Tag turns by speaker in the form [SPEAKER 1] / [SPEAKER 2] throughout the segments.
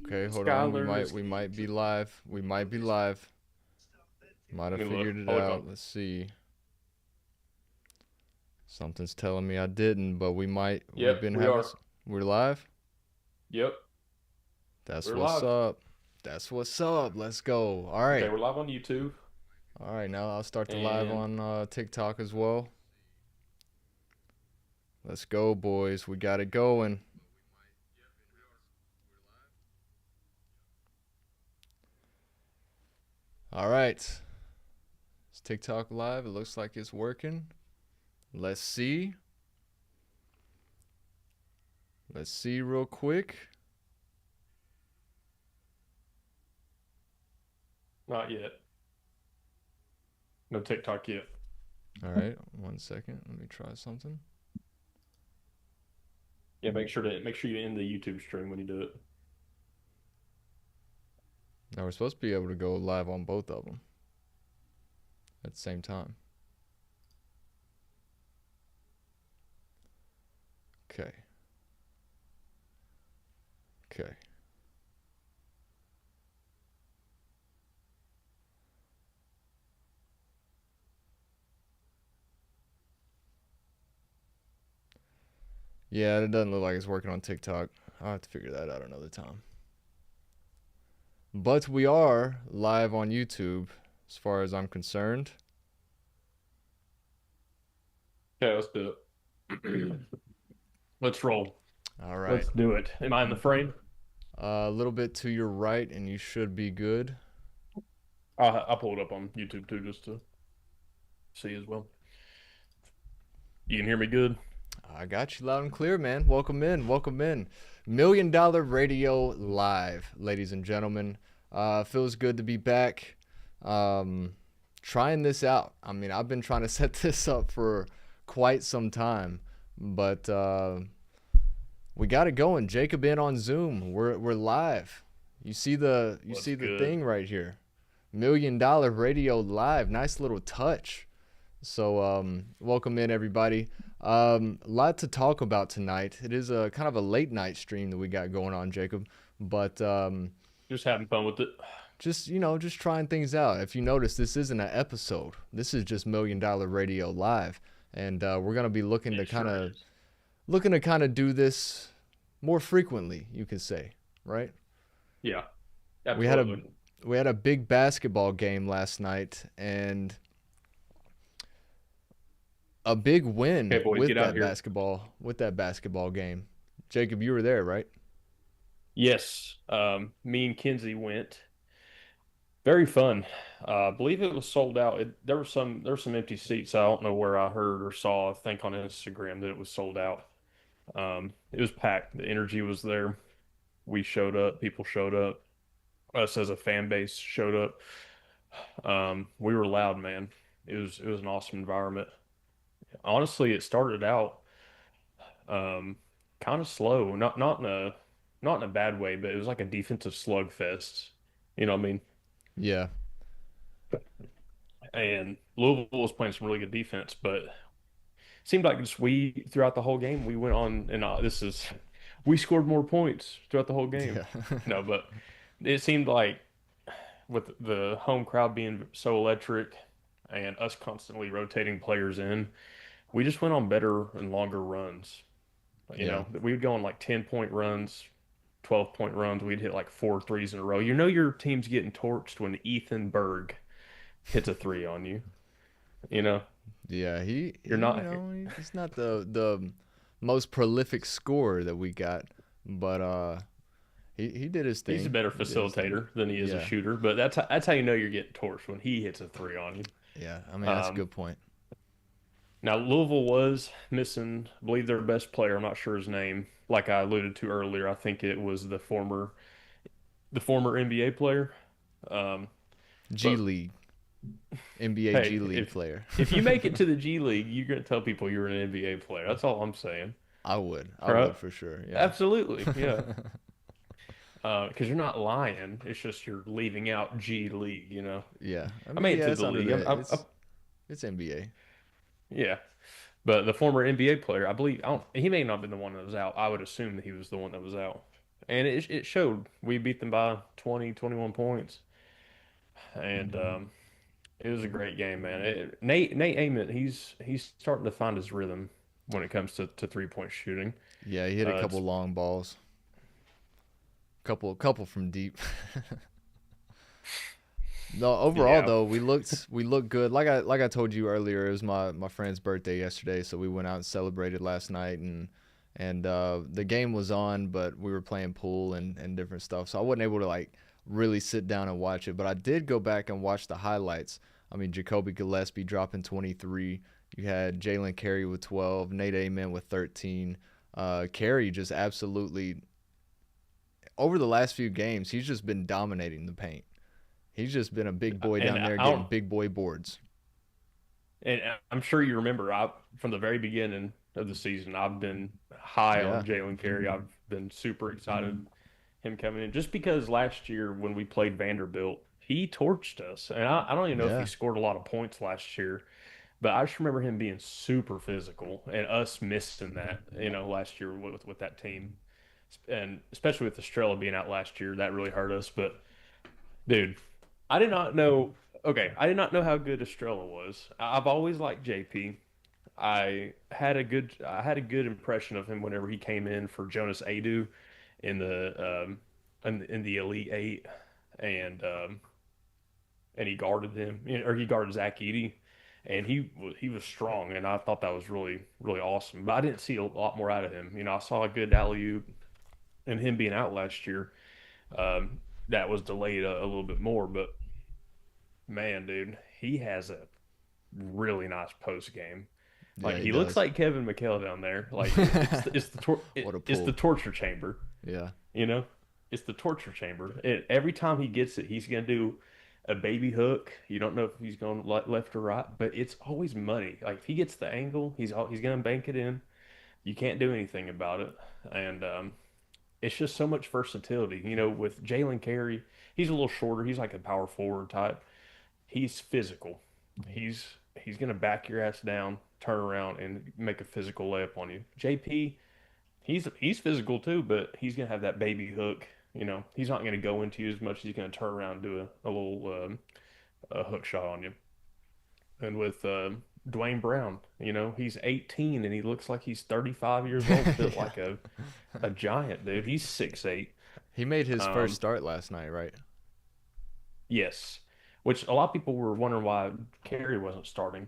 [SPEAKER 1] Okay, hold on. We
[SPEAKER 2] Skylar
[SPEAKER 1] might
[SPEAKER 2] is.
[SPEAKER 1] we might be live. We might be live. Might
[SPEAKER 2] Let
[SPEAKER 1] have
[SPEAKER 2] me look.
[SPEAKER 1] figured it
[SPEAKER 2] Hold on.
[SPEAKER 1] out. Let's see. Something's telling me I didn't, but we might. We've
[SPEAKER 2] Yep,
[SPEAKER 1] been
[SPEAKER 2] we
[SPEAKER 1] having.
[SPEAKER 2] are.
[SPEAKER 1] We're live.
[SPEAKER 2] Yep,
[SPEAKER 1] That's
[SPEAKER 2] we're
[SPEAKER 1] what's
[SPEAKER 2] live.
[SPEAKER 1] up. That's what's up. Let's go. All
[SPEAKER 2] Okay,
[SPEAKER 1] right.
[SPEAKER 2] we're live on YouTube,
[SPEAKER 1] All right. Now I'll start the live
[SPEAKER 2] and
[SPEAKER 1] on TikTok as well. Let's go, boys. We got it going. All right. It's TikTok live. It looks like it's working. Let's see. Let's see real quick.
[SPEAKER 2] not yet. No TikTok yet.
[SPEAKER 1] All right. 1 second. Let me try something.
[SPEAKER 2] Yeah, make sure you end the YouTube stream when you do it.
[SPEAKER 1] Now we're supposed to be able to go live on both of them at the same time. Okay. Okay. Yeah, it doesn't look like it's working on TikTok. I'll have to figure that out another time. But we are live on YouTube as far as I'm concerned.
[SPEAKER 2] Okay, let's do it. Let's roll.
[SPEAKER 1] All right.
[SPEAKER 2] Let's do it. Am I in the frame?
[SPEAKER 1] A little bit to your right, and you should be good.
[SPEAKER 2] I'll pull it up on YouTube too, just to see as well. You can hear me good?
[SPEAKER 1] I got you loud and clear, man. Welcome in. Welcome in. $1,000,000 Radio Live, ladies and gentlemen. Feels good to be back. Trying this out. I mean, I've been trying to set this up for quite some time, but we got it going. Jacob in on Zoom. We're live. You see the
[SPEAKER 2] What's good?
[SPEAKER 1] thing right here. $1,000,000 Radio Live. Nice little touch. So welcome in everybody. Lot to talk about tonight. It is a kind of a late night stream that we got going on, Jacob. But
[SPEAKER 2] Just having fun with it.
[SPEAKER 1] just just trying things out. If you notice, this isn't an episode. This is just $1,000,000 Radio Live, and we're gonna be looking to
[SPEAKER 2] It sure
[SPEAKER 1] kind
[SPEAKER 2] is.
[SPEAKER 1] of do this more frequently. You could say, right?
[SPEAKER 2] Yeah,
[SPEAKER 1] We had a
[SPEAKER 2] absolutely.
[SPEAKER 1] we had a big basketball game last night, and a big win
[SPEAKER 2] Okay, boys, get out here.
[SPEAKER 1] with that basketball game. Jacob, you were there, right?
[SPEAKER 2] Yes, me and Kinsey went. Very fun. I believe it was sold out. There were some empty seats. I don't know where I heard or saw. I think on Instagram that it was sold out. It was packed. The energy was there. We showed up. People showed up. Us as a fan base showed up. We were loud, man. It was an awesome environment. Honestly, it started out um, kind of slow. Not in a bad way, but it was like a defensive slugfest. You know what I mean?
[SPEAKER 1] Yeah.
[SPEAKER 2] And Louisville was playing some really good defense, but it seemed like just we throughout the whole game we went on and we scored more points throughout the whole game.
[SPEAKER 1] Yeah.
[SPEAKER 2] No, but it seemed like with the home crowd being so electric and us constantly rotating players in, we just went on better and longer runs. You
[SPEAKER 1] Yeah.
[SPEAKER 2] know, we would go on like 10-point runs, 12-point runs. We'd hit like four threes in a row. You know your team's getting torched when Ethan Berg hits a three on you. You know,
[SPEAKER 1] Yeah,
[SPEAKER 2] you're not.
[SPEAKER 1] he's not the most prolific scorer that we got, but he did his
[SPEAKER 2] He's a
[SPEAKER 1] thing.
[SPEAKER 2] better
[SPEAKER 1] He did his thing.
[SPEAKER 2] facilitator than he is a
[SPEAKER 1] Yeah.
[SPEAKER 2] shooter, but that's how you know you're getting torched when he hits a three on you.
[SPEAKER 1] Yeah. I mean, that's a
[SPEAKER 2] Um,
[SPEAKER 1] good point.
[SPEAKER 2] Now Louisville was missing, I believe their best player. I'm not sure his name. Like I alluded to earlier, I think it was the former NBA player. Um,
[SPEAKER 1] G
[SPEAKER 2] but
[SPEAKER 1] League, NBA
[SPEAKER 2] hey,
[SPEAKER 1] G League
[SPEAKER 2] if
[SPEAKER 1] player.
[SPEAKER 2] if you make it to the G League, you're gonna tell people you're an NBA player. That's all I'm saying.
[SPEAKER 1] I would. I
[SPEAKER 2] All
[SPEAKER 1] would
[SPEAKER 2] right?
[SPEAKER 1] for sure. Yeah.
[SPEAKER 2] Absolutely, yeah. Because you're not lying. It's just you're leaving out G League.
[SPEAKER 1] Yeah. I
[SPEAKER 2] I
[SPEAKER 1] mean,
[SPEAKER 2] made it
[SPEAKER 1] yeah,
[SPEAKER 2] to
[SPEAKER 1] it's
[SPEAKER 2] the
[SPEAKER 1] under
[SPEAKER 2] league.
[SPEAKER 1] the it's NBA.
[SPEAKER 2] Yeah. But the former NBA player, I believe, he may not have been the one that was out. I would assume that he was the one that was out. And it showed. We beat them by 20, 21 points. And it was a great game, man. Nate Ament, he's starting to find his rhythm when it comes to 3-point shooting.
[SPEAKER 1] Yeah, he hit a couple
[SPEAKER 2] It's
[SPEAKER 1] long balls, couple from deep. No, overall
[SPEAKER 2] yeah,
[SPEAKER 1] though, we looked good. Like I told you earlier, it was my friend's birthday yesterday, so we went out and celebrated last night, and the game was on, but we were playing pool and different stuff, so I wasn't able to like really sit down and watch it. But I did go back and watch the highlights. I mean, Jacoby Gillespie dropping 23. You had Jaylen Carey with 12, Nate Ament with 13. Carey just absolutely over the last few games, he's just been dominating the paint. He's just been a big boy
[SPEAKER 2] and
[SPEAKER 1] down there
[SPEAKER 2] I
[SPEAKER 1] getting
[SPEAKER 2] don't,
[SPEAKER 1] big boy boards.
[SPEAKER 2] and I'm sure you remember, I from the very beginning of the season, I've been high
[SPEAKER 1] Yeah,
[SPEAKER 2] on Jaylen Carey. I've been super excited him coming in just because last year when we played Vanderbilt, he torched us, and I don't even know if he
[SPEAKER 1] yeah,
[SPEAKER 2] scored a lot of points last year. But I just remember him being super physical and us missing that, last year with that team. And especially with Estrella being out last year, that really hurt us. But dude, I did not know. Okay, I did not know how good Estrella was. I've always liked JP. I had a good impression of him whenever he came in for Jonas Adu in the Elite Eight, and he guarded him, or he guarded Zach Edey, and he was strong, and I thought that was really really awesome. But I didn't see a lot more out of him. I saw a good alley-oop, and him being out last year, that was delayed a little bit more. But man, dude, he has a really nice post game.
[SPEAKER 1] yeah,
[SPEAKER 2] Like
[SPEAKER 1] he
[SPEAKER 2] he looks
[SPEAKER 1] does.
[SPEAKER 2] like Kevin McHale down there. Like
[SPEAKER 1] What a
[SPEAKER 2] it's the
[SPEAKER 1] pull.
[SPEAKER 2] torture chamber.
[SPEAKER 1] Yeah,
[SPEAKER 2] You know, it's the torture chamber. Every time he gets it, he's gonna do a baby hook. You don't know if he's going left or right, but it's always money. Like if he gets the angle, he's gonna bank it in. You can't do anything about it, and it's just so much versatility. With Jaylen Carey, he's a little shorter. He's like a power forward type. He's physical. He's gonna back your ass down, turn around, and make a physical layup on you. JP, he's physical too, but he's gonna have that baby hook. He's not gonna go into you as much as he's gonna turn around and do a little a hook shot on you. And with Dwayne Brown, he's 18 and he looks like he's 35 years old, built
[SPEAKER 1] yeah.
[SPEAKER 2] like a giant, dude. He's 6'8".
[SPEAKER 1] He made his first
[SPEAKER 2] Um,
[SPEAKER 1] start last night, right?
[SPEAKER 2] yes, which a lot of people were wondering why Carey wasn't starting.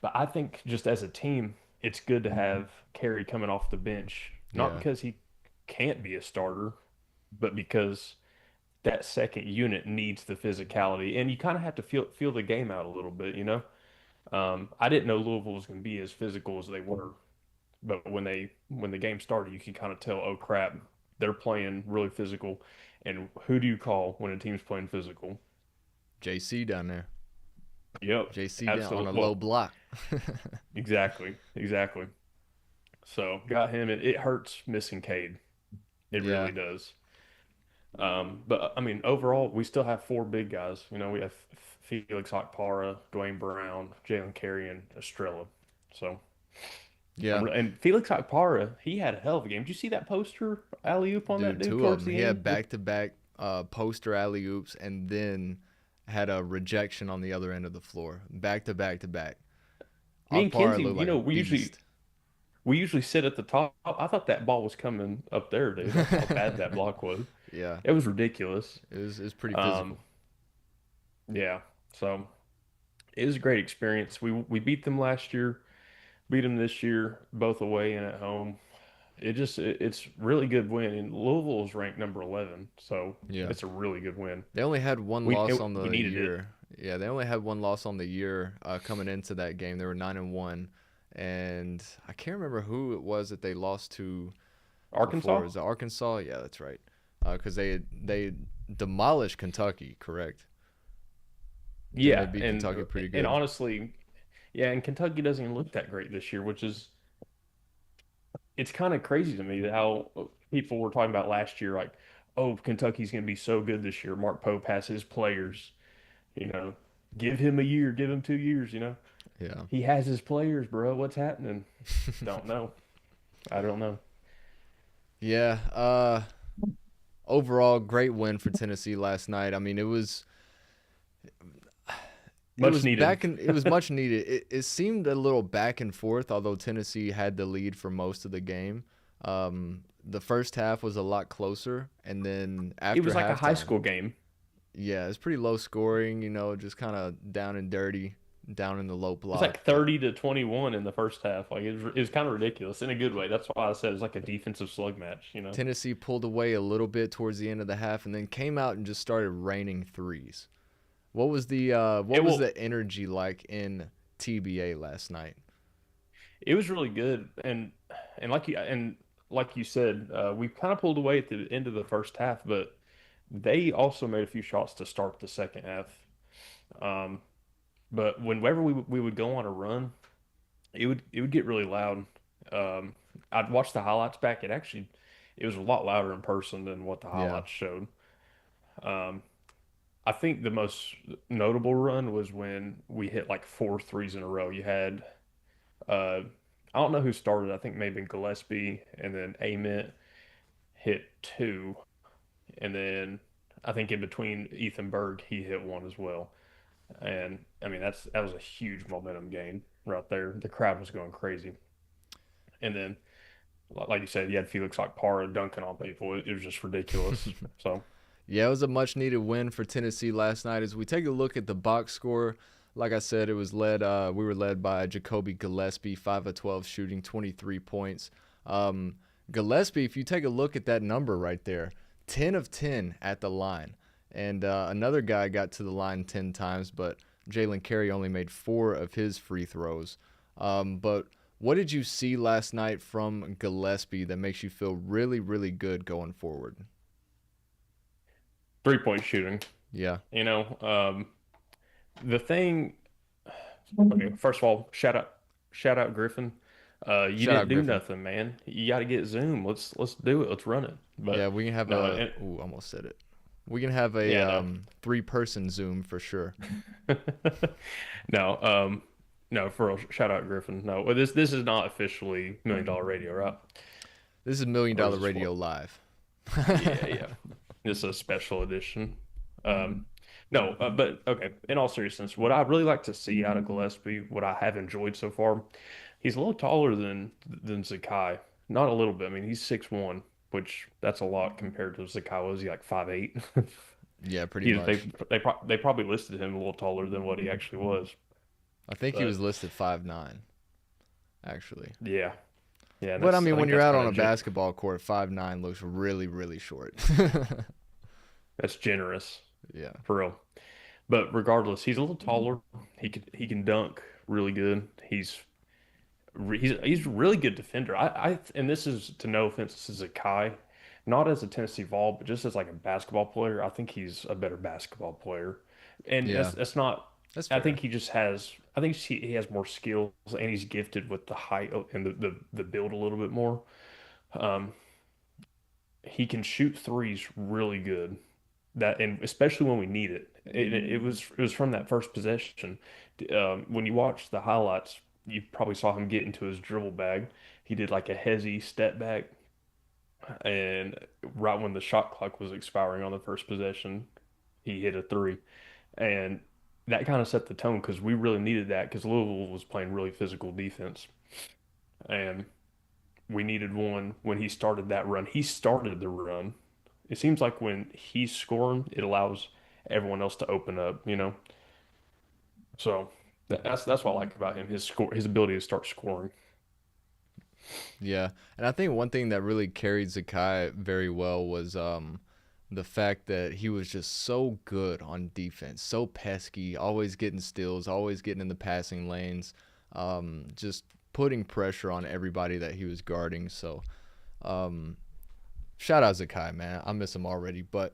[SPEAKER 2] But I think just as a team, it's good to have Carey coming off the bench, not
[SPEAKER 1] Yeah,
[SPEAKER 2] because he can't be a starter, but because that second unit needs the physicality, and you kind of have to feel the game out a little bit. I didn't know Louisville was going to be as physical as they were, but when the game started, you can kind of tell, oh crap, they're playing really physical. And who do you call when a team's playing physical?
[SPEAKER 1] JC down there.
[SPEAKER 2] Yep,
[SPEAKER 1] JC down on a
[SPEAKER 2] absolutely.
[SPEAKER 1] low
[SPEAKER 2] Well,
[SPEAKER 1] block.
[SPEAKER 2] exactly, exactly. So got him. It hurts missing Cade. It
[SPEAKER 1] Yeah,
[SPEAKER 2] really does. But I mean, overall, we still have four big guys. We have Felix Okpara, Dwayne Brown, Jaylen Carey, and Estrella. So,
[SPEAKER 1] yeah,
[SPEAKER 2] and Felix Okpara, he had a hell of a game. Did you see that poster alley oop on that
[SPEAKER 1] dude,
[SPEAKER 2] dude
[SPEAKER 1] two of
[SPEAKER 2] towards
[SPEAKER 1] them.
[SPEAKER 2] the
[SPEAKER 1] He had
[SPEAKER 2] end?
[SPEAKER 1] back to back poster alley oops, and then had a rejection on the other end of the floor, back to back to back.
[SPEAKER 2] Me and
[SPEAKER 1] Akpara
[SPEAKER 2] Kinsey,
[SPEAKER 1] looked like a
[SPEAKER 2] we usually
[SPEAKER 1] beast.
[SPEAKER 2] we usually sit at the top. I thought that ball was coming up there, dude. That's how bad that block was.
[SPEAKER 1] Yeah,
[SPEAKER 2] It was ridiculous.
[SPEAKER 1] it was pretty
[SPEAKER 2] Um,
[SPEAKER 1] physical.
[SPEAKER 2] yeah. So it was a great experience. We beat them last year, beat them this year, both away and at home. It's really good win. And Louisville is ranked number 11, so
[SPEAKER 1] Yeah.
[SPEAKER 2] it's a really good win.
[SPEAKER 1] They only had one
[SPEAKER 2] We
[SPEAKER 1] loss
[SPEAKER 2] it,
[SPEAKER 1] on
[SPEAKER 2] we
[SPEAKER 1] the
[SPEAKER 2] needed it.
[SPEAKER 1] year. Yeah, they only had one loss on the year coming into that game. They were 9-1, and I can't remember who it was that they lost to before.
[SPEAKER 2] Arkansas?
[SPEAKER 1] Is it Arkansas? Yeah, that's right. Because they demolished Kentucky, correct? Didn't they
[SPEAKER 2] Yeah,
[SPEAKER 1] beat
[SPEAKER 2] and
[SPEAKER 1] Kentucky pretty
[SPEAKER 2] and
[SPEAKER 1] good?
[SPEAKER 2] honestly, yeah, and Kentucky doesn't even look that great this year, which is it's kind of crazy to me that how people were talking about last year, like, oh, Kentucky's going to be so good this year. Mark Pope has his players, you know, give him a year, give him 2 years.
[SPEAKER 1] Yeah.
[SPEAKER 2] He has his players, bro. What's happening? Don't know. I don't know.
[SPEAKER 1] Yeah. Overall, great win for Tennessee last night. I mean, it
[SPEAKER 2] Much
[SPEAKER 1] was
[SPEAKER 2] needed.
[SPEAKER 1] back and it was much needed. It seemed a little back and forth, although Tennessee had the lead for most of the game. The first half was a lot closer, and then
[SPEAKER 2] It
[SPEAKER 1] after
[SPEAKER 2] was like a high
[SPEAKER 1] halftime,
[SPEAKER 2] school game.
[SPEAKER 1] yeah, it's pretty low scoring. Just kind of down and dirty, down in the low
[SPEAKER 2] It's
[SPEAKER 1] block.
[SPEAKER 2] like
[SPEAKER 1] But
[SPEAKER 2] 30 to 21 in the first half. Like it was kind of ridiculous in a good way. That's why I said it's like a defensive slug match.
[SPEAKER 1] Tennessee pulled away a little bit towards the end of the half, and then came out and just started raining threes. What
[SPEAKER 2] It
[SPEAKER 1] was
[SPEAKER 2] will
[SPEAKER 1] the energy like in TBA last night?
[SPEAKER 2] it was really good and like you said, we kind of pulled away at the end of the first half, but they also made a few shots to start the second half. Um, but whenever we would go on a run, it would get really loud. Um, I'd watch the highlights back. It was a lot louder in person than what the
[SPEAKER 1] Yeah,
[SPEAKER 2] highlights showed. Um, I think the most notable run was when we hit like four threes in a row. You had I don't know who started. I think maybe Gillespie and then Ament hit two, and then I think in between Ethan Berg he hit one as well. And I mean that was a huge momentum gain right there. The crowd was going crazy. And then like you said, you had Felix like Parra dunking on people. It was just ridiculous. So
[SPEAKER 1] yeah, it was a much needed win for Tennessee last night. As we take a look at the box score, like I said, it was led. We were led by Jacoby Gillespie, 5 of 12 shooting, 23 points. Um, Gillespie, if you take a look at that number right there, 10 of 10 at the line, and another guy got to the line 10 times, but Jaylen Carey only made 4 of his free throws. But what did you see last night from Gillespie that makes you feel really, really good going forward?
[SPEAKER 2] 3-point shooting.
[SPEAKER 1] Yeah.
[SPEAKER 2] You know, the thing. Okay, first of all, shout out Griffin. You
[SPEAKER 1] Shout
[SPEAKER 2] didn't
[SPEAKER 1] out
[SPEAKER 2] do
[SPEAKER 1] Griffin.
[SPEAKER 2] nothing, man. You got to get Zoom. Let's do it. Let's run it.
[SPEAKER 1] Yeah,
[SPEAKER 2] But
[SPEAKER 1] we can have
[SPEAKER 2] no,
[SPEAKER 1] a. Ooh, almost said it. We can have a
[SPEAKER 2] yeah, no,
[SPEAKER 1] 3-person Zoom for sure.
[SPEAKER 2] no, no. For real, shout out Griffin. No, well, this is not officially $1 million radio, right?
[SPEAKER 1] This is Million
[SPEAKER 2] Or is
[SPEAKER 1] Dollar
[SPEAKER 2] this what?
[SPEAKER 1] Radio Live.
[SPEAKER 2] Yeah, yeah. This is a special edition. Um, no, but okay. In all seriousness, what I really like to see out of Gillespie, what I have enjoyed so far, he's a little taller than Zakai. Not a little bit. I mean, he's 6'1", which that's a lot compared to Zakai. Was he like 5'8"?
[SPEAKER 1] Yeah, pretty
[SPEAKER 2] He they
[SPEAKER 1] much.
[SPEAKER 2] they probably listed him a little taller than what he actually was.
[SPEAKER 1] I think he was
[SPEAKER 2] But
[SPEAKER 1] listed 5'9", actually.
[SPEAKER 2] yeah, yeah, and
[SPEAKER 1] But I
[SPEAKER 2] that's I
[SPEAKER 1] mean, when
[SPEAKER 2] think
[SPEAKER 1] you're
[SPEAKER 2] that's
[SPEAKER 1] out
[SPEAKER 2] kind
[SPEAKER 1] on a
[SPEAKER 2] of
[SPEAKER 1] basketball court, 5'9" looks really, really short.
[SPEAKER 2] that's generous
[SPEAKER 1] Yeah.
[SPEAKER 2] for real. But regardless, he's a little taller. He can dunk really good. He's a really good defender. And this is to no offense to Zakai, not as a Tennessee Vol, but just as like a basketball player. I think he's a better basketball player, and
[SPEAKER 1] Yeah,
[SPEAKER 2] that's not.
[SPEAKER 1] that's
[SPEAKER 2] I think
[SPEAKER 1] fair.
[SPEAKER 2] he just has. I think he has more skills, and he's gifted with the height and the build a little bit more. Um, he can shoot threes really good. That and especially when we need it. It was from that first possession. When you watch the highlights, you probably saw him get into his dribble bag. He did like a hezzy step back, and right when the shot clock was expiring on the first possession, he hit a three, and that kind of set the tone because we really needed that because Louisville was playing really physical defense, and we needed one when he started that run. He started the run. It seems like when he's scoring, it allows everyone else to open up. So that's what I like about him, his ability to start scoring.
[SPEAKER 1] Yeah, and I think one thing that really carried Zakai very well was the fact that he was just so good on defense, so pesky, always getting steals, always getting in the passing lanes, just putting pressure on everybody that he was guarding. So, um, shout out Zakai, man. I miss him already. But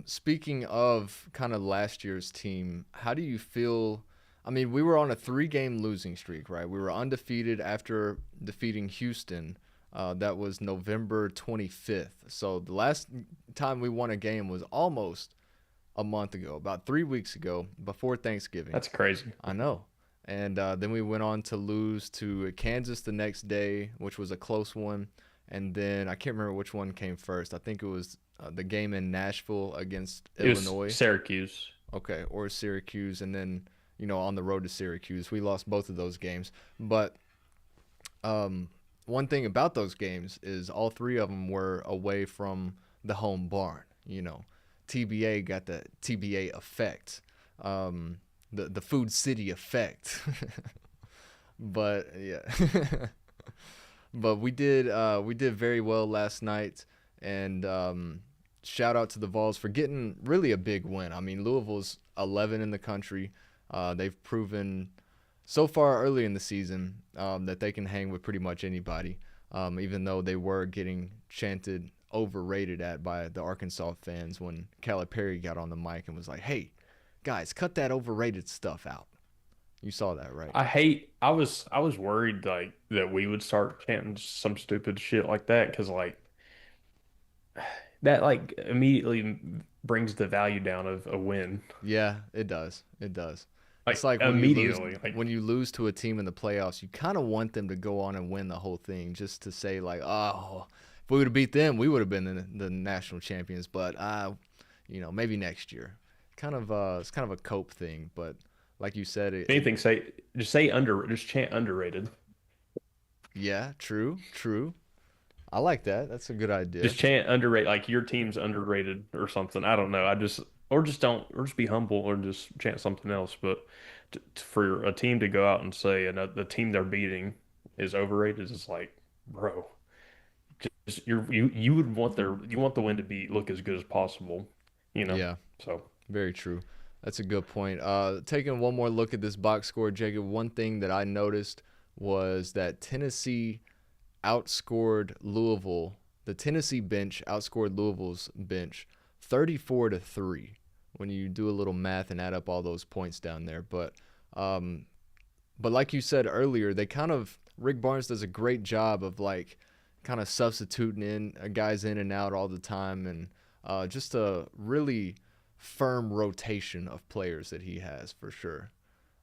[SPEAKER 1] speaking of kind of last year's team, how do you feel? I mean, we were on a 3-game losing streak, right? We were undefeated after defeating Houston. That was November 25th. So the last time we won a game was almost a month ago, about 3 weeks ago, before Thanksgiving.
[SPEAKER 2] That's crazy.
[SPEAKER 1] I know. And then we went on to lose to Kansas the next day, which was a close one. And then I can't remember which one came first. I think it was the game in Nashville against
[SPEAKER 2] It was
[SPEAKER 1] Illinois.
[SPEAKER 2] Syracuse.
[SPEAKER 1] Okay, or Syracuse. And then, on the road to Syracuse. We lost both of those games. But one thing about those games is all three of them were away from the home barn. TBA got the TBA effect. The Food City effect. But yeah. But we did very well last night, and shout out to the Vols for getting really a big win. I mean, Louisville's 11 in the country. They've proven so far early in the season that they can hang with pretty much anybody, even though they were getting chanted overrated at by the Arkansas fans when Calipari got on the mic and was like, "Hey, guys, cut that overrated stuff out." You saw that, right?
[SPEAKER 2] I was worried like that we would start chanting some stupid shit like that because like that like immediately brings the value down of a win.
[SPEAKER 1] Yeah, it does. It does. It's
[SPEAKER 2] Like
[SPEAKER 1] like
[SPEAKER 2] immediately, like
[SPEAKER 1] when you lose to a team in the playoffs, you kind of want them to go on and win the whole thing, just to say like, oh, if we would have beat them, we would have been the national champions. But maybe next year. It's kind of a cope thing, but like you said,
[SPEAKER 2] anything just chant underrated.
[SPEAKER 1] yeah, true. I like that. That's a good idea.
[SPEAKER 2] Just chant underrated, like your team's underrated or something. I don't know. Or just be humble or just chant something else. But for a team to go out and say and the team they're beating is overrated is like, bro, just you would want you want the win to be look as good as possible, you know.
[SPEAKER 1] Yeah,
[SPEAKER 2] So
[SPEAKER 1] very true. That's a good point. Taking one more look at this box score, Jacob, one thing that I noticed was that Tennessee outscored Louisville. The Tennessee bench outscored Louisville's bench 34-3 when you do a little math and add up all those points down there. But like you said earlier, Rick Barnes does a great job of like kind of substituting in guys in and out all the time, and just a really firm rotation of players that he has for sure.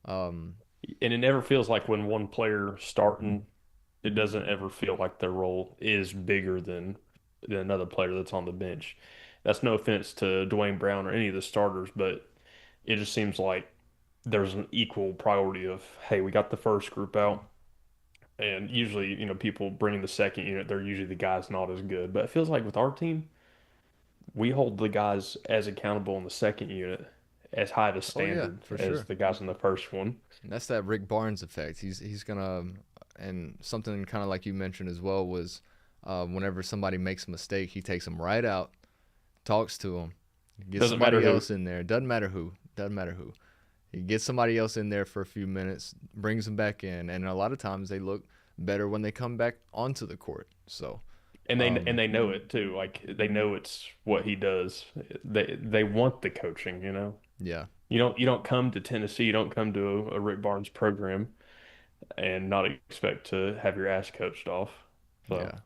[SPEAKER 2] and it never feels like when one player starting, it doesn't ever feel like their role is bigger than another player that's on the bench. That's no offense to Dwayne Brown or any of the starters, but it just seems like there's an equal priority of, hey, we got the first group out. And usually, people bringing the second unit, they're usually the guys not as good. But it feels like with our team, we hold the guys as accountable in the second unit as high of a
[SPEAKER 1] Oh yeah,
[SPEAKER 2] standard
[SPEAKER 1] for
[SPEAKER 2] as
[SPEAKER 1] sure.
[SPEAKER 2] the guys in the first one.
[SPEAKER 1] And that's that Rick Barnes effect. He's gonna, and something kind of like you mentioned as well was, whenever somebody makes a mistake, he takes them right out, talks to them, gets
[SPEAKER 2] Doesn't matter
[SPEAKER 1] somebody
[SPEAKER 2] who.
[SPEAKER 1] else in there. Doesn't matter who. Doesn't matter who. He gets somebody else in there for a few minutes, brings them back in, and a lot of times they look better when they come back onto the court. So,
[SPEAKER 2] And they know it too. Like they know it's what he does. They want the coaching.
[SPEAKER 1] yeah,
[SPEAKER 2] You don't come to Tennessee, you don't come to a Rick Barnes program and not expect to have your ass coached off. So
[SPEAKER 1] yeah.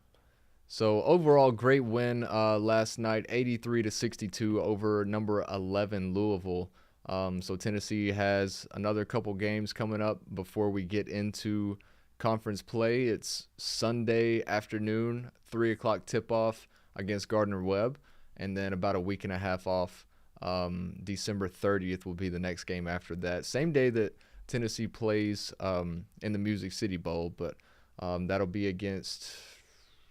[SPEAKER 1] So overall, great win last night, 83-62 over number 11 Louisville. So Tennessee has another couple games coming up before we get into conference play. It's Sunday afternoon, 3 o'clock tip-off against Gardner-Webb, and then about a week and a half off. December 30th will be the next game after that. Same day that Tennessee plays in the Music City Bowl, but that'll be against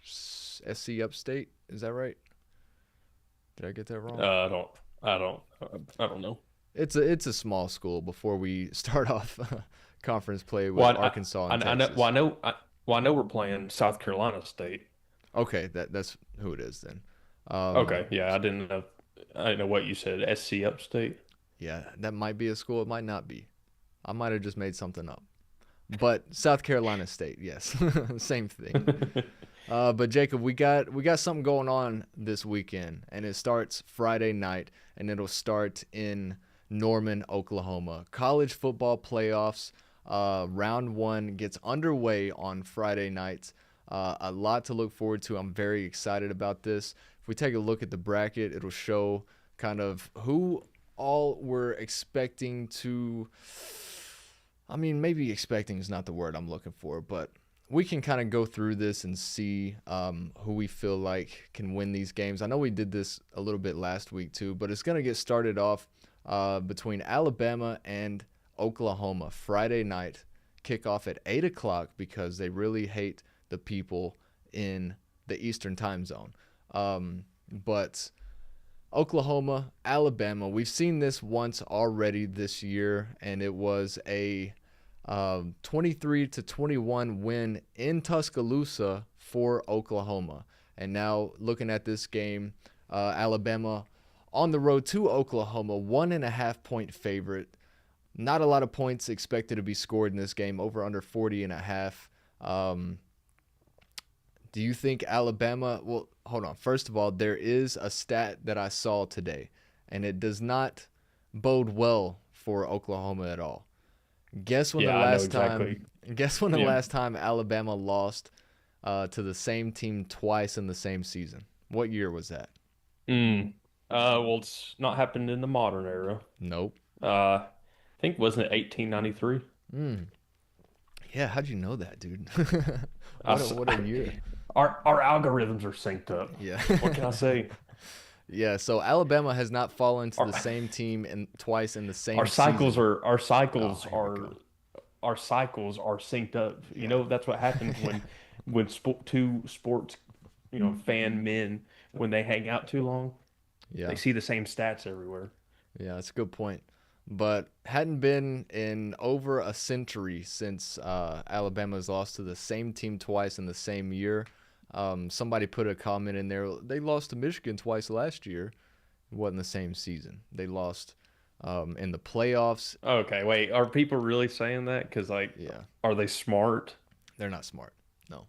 [SPEAKER 1] SC Upstate. Is that right? Did I get that wrong?
[SPEAKER 2] I don't know.
[SPEAKER 1] It's a small school before we start off conference play with
[SPEAKER 2] Well,
[SPEAKER 1] Arkansas and
[SPEAKER 2] I know.
[SPEAKER 1] Texas.
[SPEAKER 2] Well, I know we're playing South Carolina State.
[SPEAKER 1] Okay, that's who it is then.
[SPEAKER 2] Okay, yeah, I didn't know what you said. SC Upstate.
[SPEAKER 1] Yeah, that might be a school. It might not be. I might have just made something up. But South Carolina State, yes, same thing. But Jacob, we got something going on this weekend, and it starts Friday night, and it'll start in Norman, Oklahoma. College football playoffs, round one gets underway on Friday night. A lot to look forward to. I'm very excited about this. If we take a look at the bracket, it'll show kind of who all were expecting to. I mean, maybe expecting is not the word I'm looking for, but we can kind of go through this and see who we feel like can win these games. I know we did this a little bit last week too, but it's going to get started off between Alabama and Oklahoma Friday night. Kickoff at 8 o'clock because they really hate the people in the Eastern time zone. But Oklahoma, Alabama, we've seen this once already this year, and it was a 23-21 win in Tuscaloosa for Oklahoma. And now looking at this game, Alabama on the road to Oklahoma, 1.5-point favorite. Not a lot of points expected to be scored in this game, over under 40.5. Do you think Alabama, well, hold on. First of all, there is a stat that I saw today, and it does not bode well for Oklahoma at all. Guess when last time Alabama lost to the same team twice in the same season? What year was that?
[SPEAKER 2] Well, it's not happened in the modern era.
[SPEAKER 1] Nope.
[SPEAKER 2] I think, wasn't it 1893?
[SPEAKER 1] Yeah, how'd you know that, dude? What a year.
[SPEAKER 2] Our algorithms are synced up.
[SPEAKER 1] Yeah.
[SPEAKER 2] What can I say?
[SPEAKER 1] Yeah, so Alabama has not fallen to the same team twice in the same
[SPEAKER 2] our cycles
[SPEAKER 1] season.
[SPEAKER 2] Our cycles are synced up. You know, that's what happens when two sports, fan men, when they hang out too long.
[SPEAKER 1] Yeah.
[SPEAKER 2] They see the same stats everywhere.
[SPEAKER 1] Yeah, that's a good point. But hadn't been in over a century since Alabama's lost to the same team twice in the same year. Somebody put a comment in there. They lost to Michigan twice last year. It wasn't the same season. They lost in the playoffs.
[SPEAKER 2] Okay, wait. Are people really saying that? Because, are they smart?
[SPEAKER 1] They're not smart. No,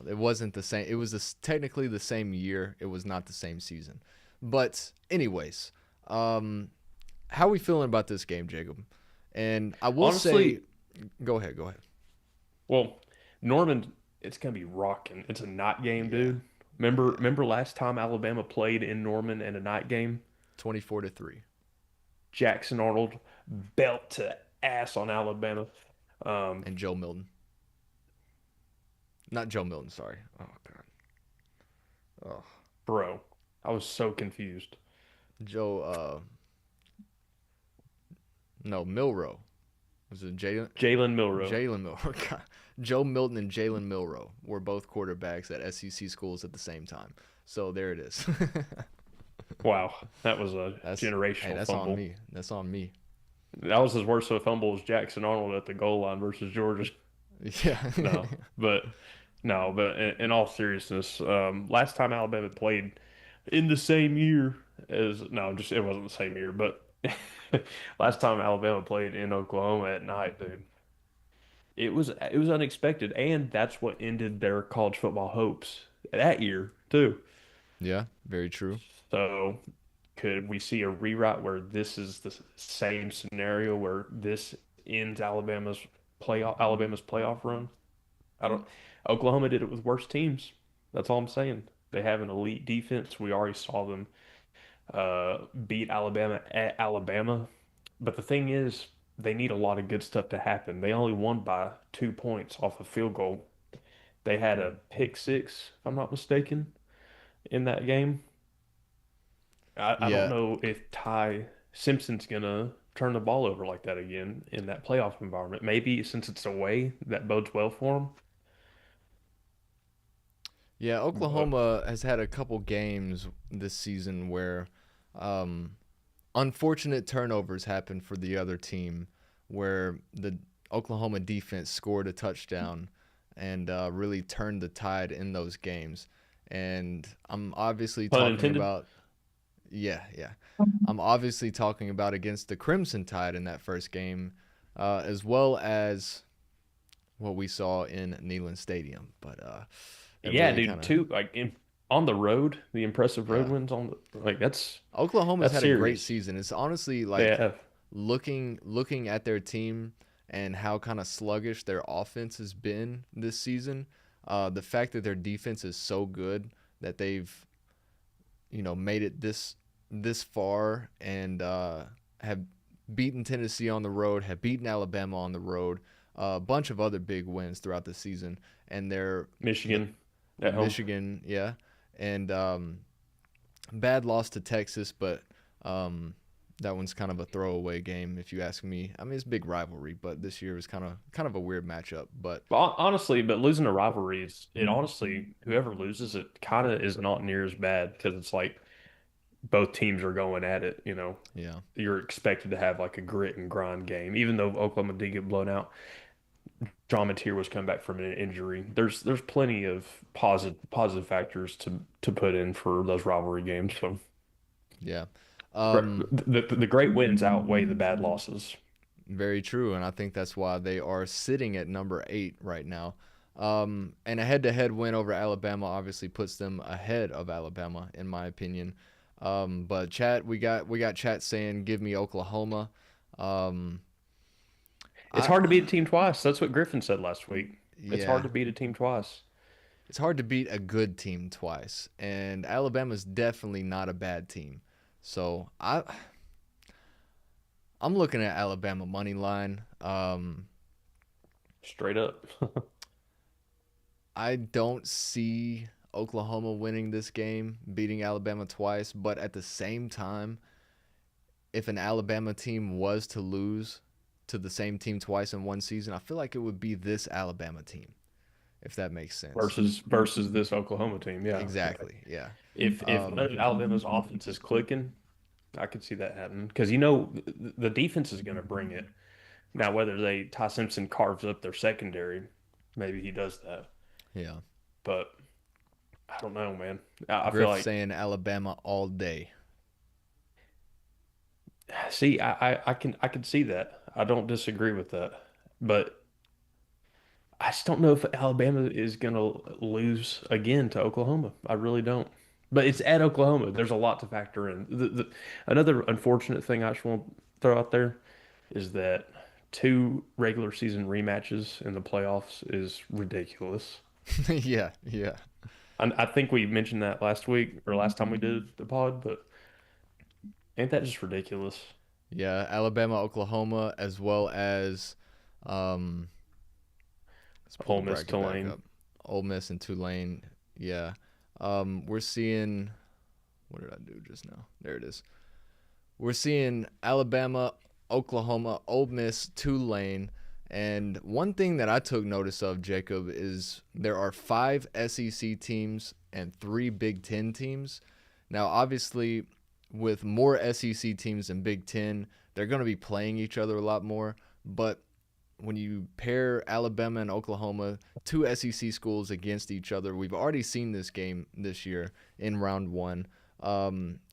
[SPEAKER 1] it wasn't the same. It was technically the same year. It was not the same season. But anyways, how are we feeling about this game, Jacob? And I will say, go ahead.
[SPEAKER 2] Well, Norman, it's gonna be rocking. It's a night game, dude. Remember last time Alabama played in Norman in a night game?
[SPEAKER 1] 24-3.
[SPEAKER 2] Jackson Arnold belt to ass on Alabama.
[SPEAKER 1] And Joe Milton. Not Joe Milton, sorry. Oh God. Oh,
[SPEAKER 2] bro, I was so confused.
[SPEAKER 1] No, Milroe. Was it Jaylen?
[SPEAKER 2] Jalen Milroe.
[SPEAKER 1] Jalen Milroe. God. Joe Milton and Jalen Milroe were both quarterbacks at SEC schools at the same time. So there it is.
[SPEAKER 2] Wow, that was a generational fumble.
[SPEAKER 1] That's on me.
[SPEAKER 2] That was as worse of a fumble as Jackson Arnold at the goal line versus Georgia.
[SPEAKER 1] Yeah.
[SPEAKER 2] But in all seriousness, last time Alabama played in the same year it wasn't the same year, but last time Alabama played in Oklahoma at night, dude, it was unexpected, and that's what ended their college football hopes that year too.
[SPEAKER 1] Yeah, very true.
[SPEAKER 2] So, could we see a rewrite where this is the same scenario where this ends Alabama's playoff run? Oklahoma did it with worse teams. That's all I'm saying. They have an elite defense. We already saw them beat Alabama at Alabama. But the thing is, they need a lot of good stuff to happen. They only won by 2 points off a field goal. They had a pick six, if I'm not mistaken, in that game. I don't know if Ty Simpson's going to turn the ball over like that again in that playoff environment. Maybe since it's away, that bodes well for him.
[SPEAKER 1] Yeah, Oklahoma has had a couple games this season where unfortunate turnovers happened for the other team, where the Oklahoma defense scored a touchdown and really turned the tide in those games. And I'm obviously talking about I'm obviously talking about against the Crimson Tide in that first game, as well as what we saw in Neyland Stadium. But
[SPEAKER 2] on the road, the impressive road wins that's
[SPEAKER 1] Oklahoma's had
[SPEAKER 2] serious.
[SPEAKER 1] A great season. It's honestly looking at their team and how kind of sluggish their offense has been this season. The fact that their defense is so good that they've made it this this far and have beaten Tennessee on the road, have beaten Alabama on the road, a bunch of other big wins throughout the season, and they're
[SPEAKER 2] Michigan at home.
[SPEAKER 1] Michigan, yeah, and bad loss to Texas, but that one's kind of a throwaway game if you ask me. I mean, it's a big rivalry, but this year was kind of a weird matchup. But
[SPEAKER 2] Honestly, but losing a rivalry is it honestly whoever loses it kind of is not near as bad because it's like both teams are going at it.
[SPEAKER 1] yeah,
[SPEAKER 2] You're expected to have like a grit and grind game, even though Oklahoma did get blown out. John Mateer was coming back from an injury. There's plenty of positive factors to put in for those rivalry games. So
[SPEAKER 1] yeah,
[SPEAKER 2] the great wins outweigh the bad losses.
[SPEAKER 1] very true, and I think that's why they are sitting at number 8 right now. And a head-to-head win over Alabama obviously puts them ahead of Alabama, in my opinion. But chat, we got chat saying, "Give me Oklahoma."
[SPEAKER 2] It's
[SPEAKER 1] I
[SPEAKER 2] hard to beat a team twice. That's what Griffin said last week. It's hard
[SPEAKER 1] Yeah,
[SPEAKER 2] to beat a team twice.
[SPEAKER 1] it's hard to beat a good team twice, and Alabama's definitely not a bad team. So I'm looking at Alabama money line.
[SPEAKER 2] Straight up.
[SPEAKER 1] I don't see Oklahoma winning this game, beating Alabama twice, but at the same time, if an Alabama team was to lose to the same team twice in one season, I feel like it would be this Alabama team, if that makes sense.
[SPEAKER 2] Versus this Oklahoma team. Yeah.
[SPEAKER 1] Exactly. Yeah.
[SPEAKER 2] If
[SPEAKER 1] Um,
[SPEAKER 2] Alabama's offense is clicking, I could see that happening because the defense is going to bring it. Now, whether Ty Simpson carves up their secondary, maybe he does that.
[SPEAKER 1] yeah.
[SPEAKER 2] But I don't know, man. I feel
[SPEAKER 1] Griff
[SPEAKER 2] like
[SPEAKER 1] saying Alabama all day.
[SPEAKER 2] see, I can see that. I don't disagree with that, but I just don't know if Alabama is going to lose again to Oklahoma. I really don't. But it's at Oklahoma. There's a lot to factor in. Another unfortunate thing I just want to throw out there is that two regular season rematches in the playoffs is ridiculous.
[SPEAKER 1] Yeah. Yeah.
[SPEAKER 2] I think we mentioned that last week or last time we did the pod, but ain't that just ridiculous?
[SPEAKER 1] Yeah. Alabama, Oklahoma, as well as um, let's pull
[SPEAKER 2] Ole
[SPEAKER 1] the
[SPEAKER 2] Miss,
[SPEAKER 1] bracket back
[SPEAKER 2] Tulane.
[SPEAKER 1] up. Ole Miss and Tulane. Yeah. We're seeing. What did I do just now? There it is. We're seeing Alabama, Oklahoma, Ole Miss, Tulane. And one thing that I took notice of, Jacob, is there are 5 SEC teams and 3 Big Ten teams. Now, obviously, with more SEC teams than Big Ten, they're going to be playing each other a lot more. But when you pair Alabama and Oklahoma, 2 SEC schools against each other, we've already seen this game this year in round 1.